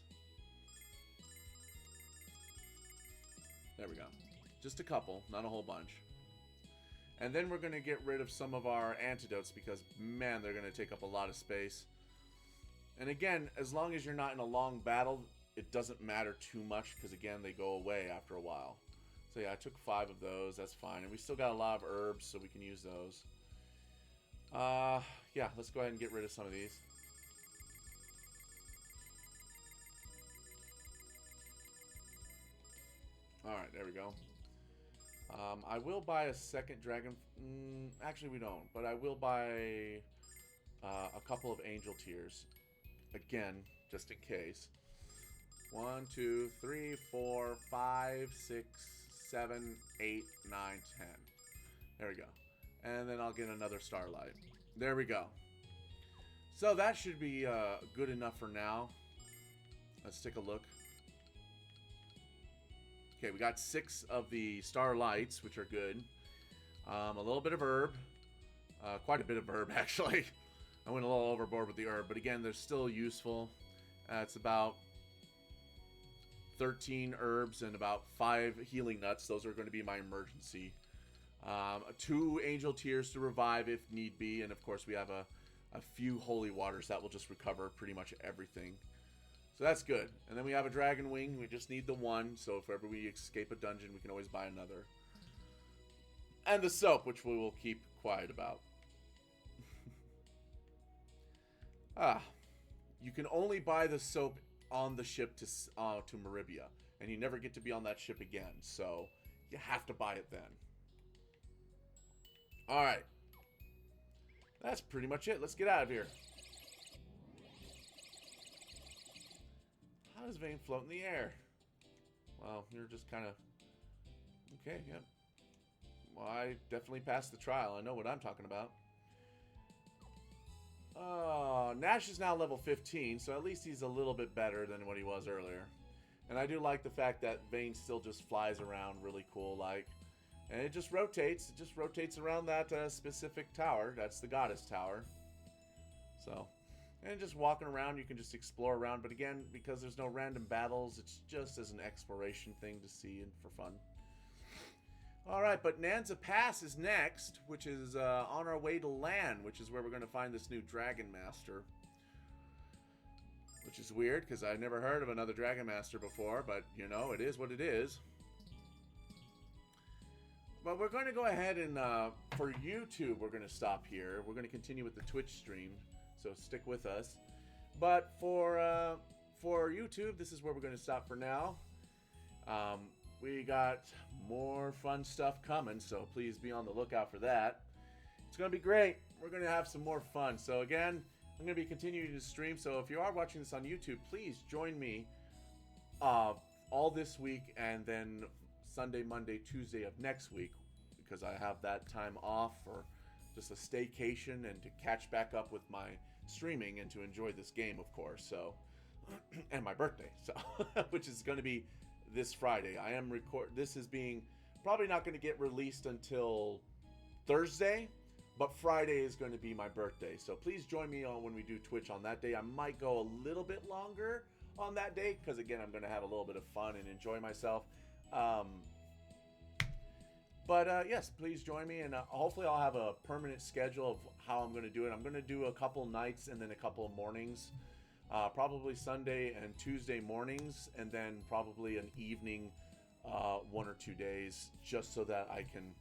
A: There we go. Just a couple, not a whole bunch. And then we're going to get rid of some of our antidotes because, man, they're going to take up a lot of space. And again, as long as you're not in a long battle, it doesn't matter too much because, again, they go away after a while. So, yeah, I took 5 of those. That's fine. And we still got a lot of herbs, so we can use those. Yeah, let's go ahead and get rid of some of these. Alright, there we go. I will buy a second dragon. Actually, we don't. But I will buy a couple of angel tears. Again, just in case. 1, 2, 3, 4, 5, 6, 7, 8, 9, 10. There we go. And then I'll get another starlight. There we go. So that should be good enough for now. Let's take a look. Okay, we got 6 of the starlights, which are good. A little bit of herb. Quite a bit of herb, actually. I went a little overboard with the herb, but again, they're still useful. It's about 13 herbs and about 5 healing nuts. Those are going to be my emergency. 2 angel tears to revive if need be. And of course, we have a few holy waters that will just recover pretty much everything. So that's good. And then we have a dragon wing. We just need the 1. So if ever we escape a dungeon, we can always buy another. And the soap, which we will keep quiet about. You can only buy the soap on the ship to Meribia. And you never get to be on that ship again. So you have to buy it then. Alright. That's pretty much it. Let's get out of here. How does Vane float in the air? Well, you're just kind of... Okay, yep. Well, I definitely passed the trial. I know what I'm talking about. Nash is now level 15, so at least he's a little bit better than what he was earlier. And I do like the fact that Vane still just flies around really cool, like. And it just rotates. It just rotates around that specific tower. That's the goddess tower. So... And just walking around, you can just explore around. But again, because there's no random battles, it's just as an exploration thing to see and for fun. Alright, but Nanza Pass is next, which is on our way to land, which is where we're going to find this new dragonmaster. Which is weird, because I've never heard of another dragonmaster before, but, you know, it is what it is. But we're going to go ahead and, for YouTube, we're going to stop here. We're going to continue with the Twitch stream. So stick with us. But for YouTube, this is where we're going to stop for now. We got more fun stuff coming, so please be on the lookout for that. It's going to be great. We're going to have some more fun. So again, I'm going to be continuing to stream. So if you are watching this on YouTube, please join me all this week and then Sunday, Monday, Tuesday of next week, because I have that time off for just a staycation and to catch back up with my streaming and to enjoy this game, of course. So, and my birthday, so which is going to be this Friday. I am this is being probably not going to get released until Thursday, but Friday is going to be my birthday. So please join me on when we do Twitch on that day. I might go a little bit longer on that day because again, I'm going to have a little bit of fun and enjoy myself. But yes, please join me, and hopefully I'll have a permanent schedule of how I'm going to do it. I'm going to do a couple nights and then a couple of mornings. Probably Sunday and Tuesday mornings, and then probably an evening 1 or 2 days, just so that I can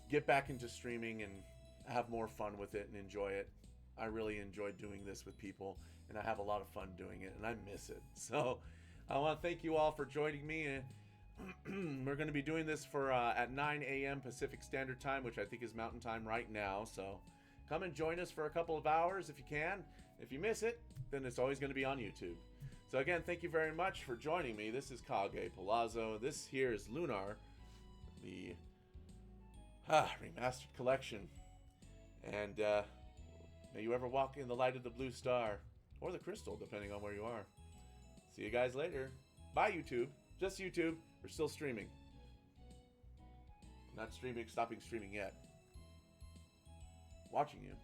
A: get back into streaming and have more fun with it and enjoy it. I really enjoy doing this with people, and I have a lot of fun doing it, and I miss it. So I want to thank you all for joining me. We're going to be doing this for at 9 a.m. Pacific Standard Time, which I think is Mountain Time right now. So come and join us for a couple of hours if you can. If you miss it, then it's always going to be on YouTube. So again, thank you very much for joining me. This is Kage Palazzo. This here is Lunar, the Remastered Collection. And may you ever walk in the light of the blue star, or the crystal, depending on where you are. See you guys later. Bye, YouTube. Just YouTube. We're still streaming. Not streaming, stopping streaming yet. Watching you.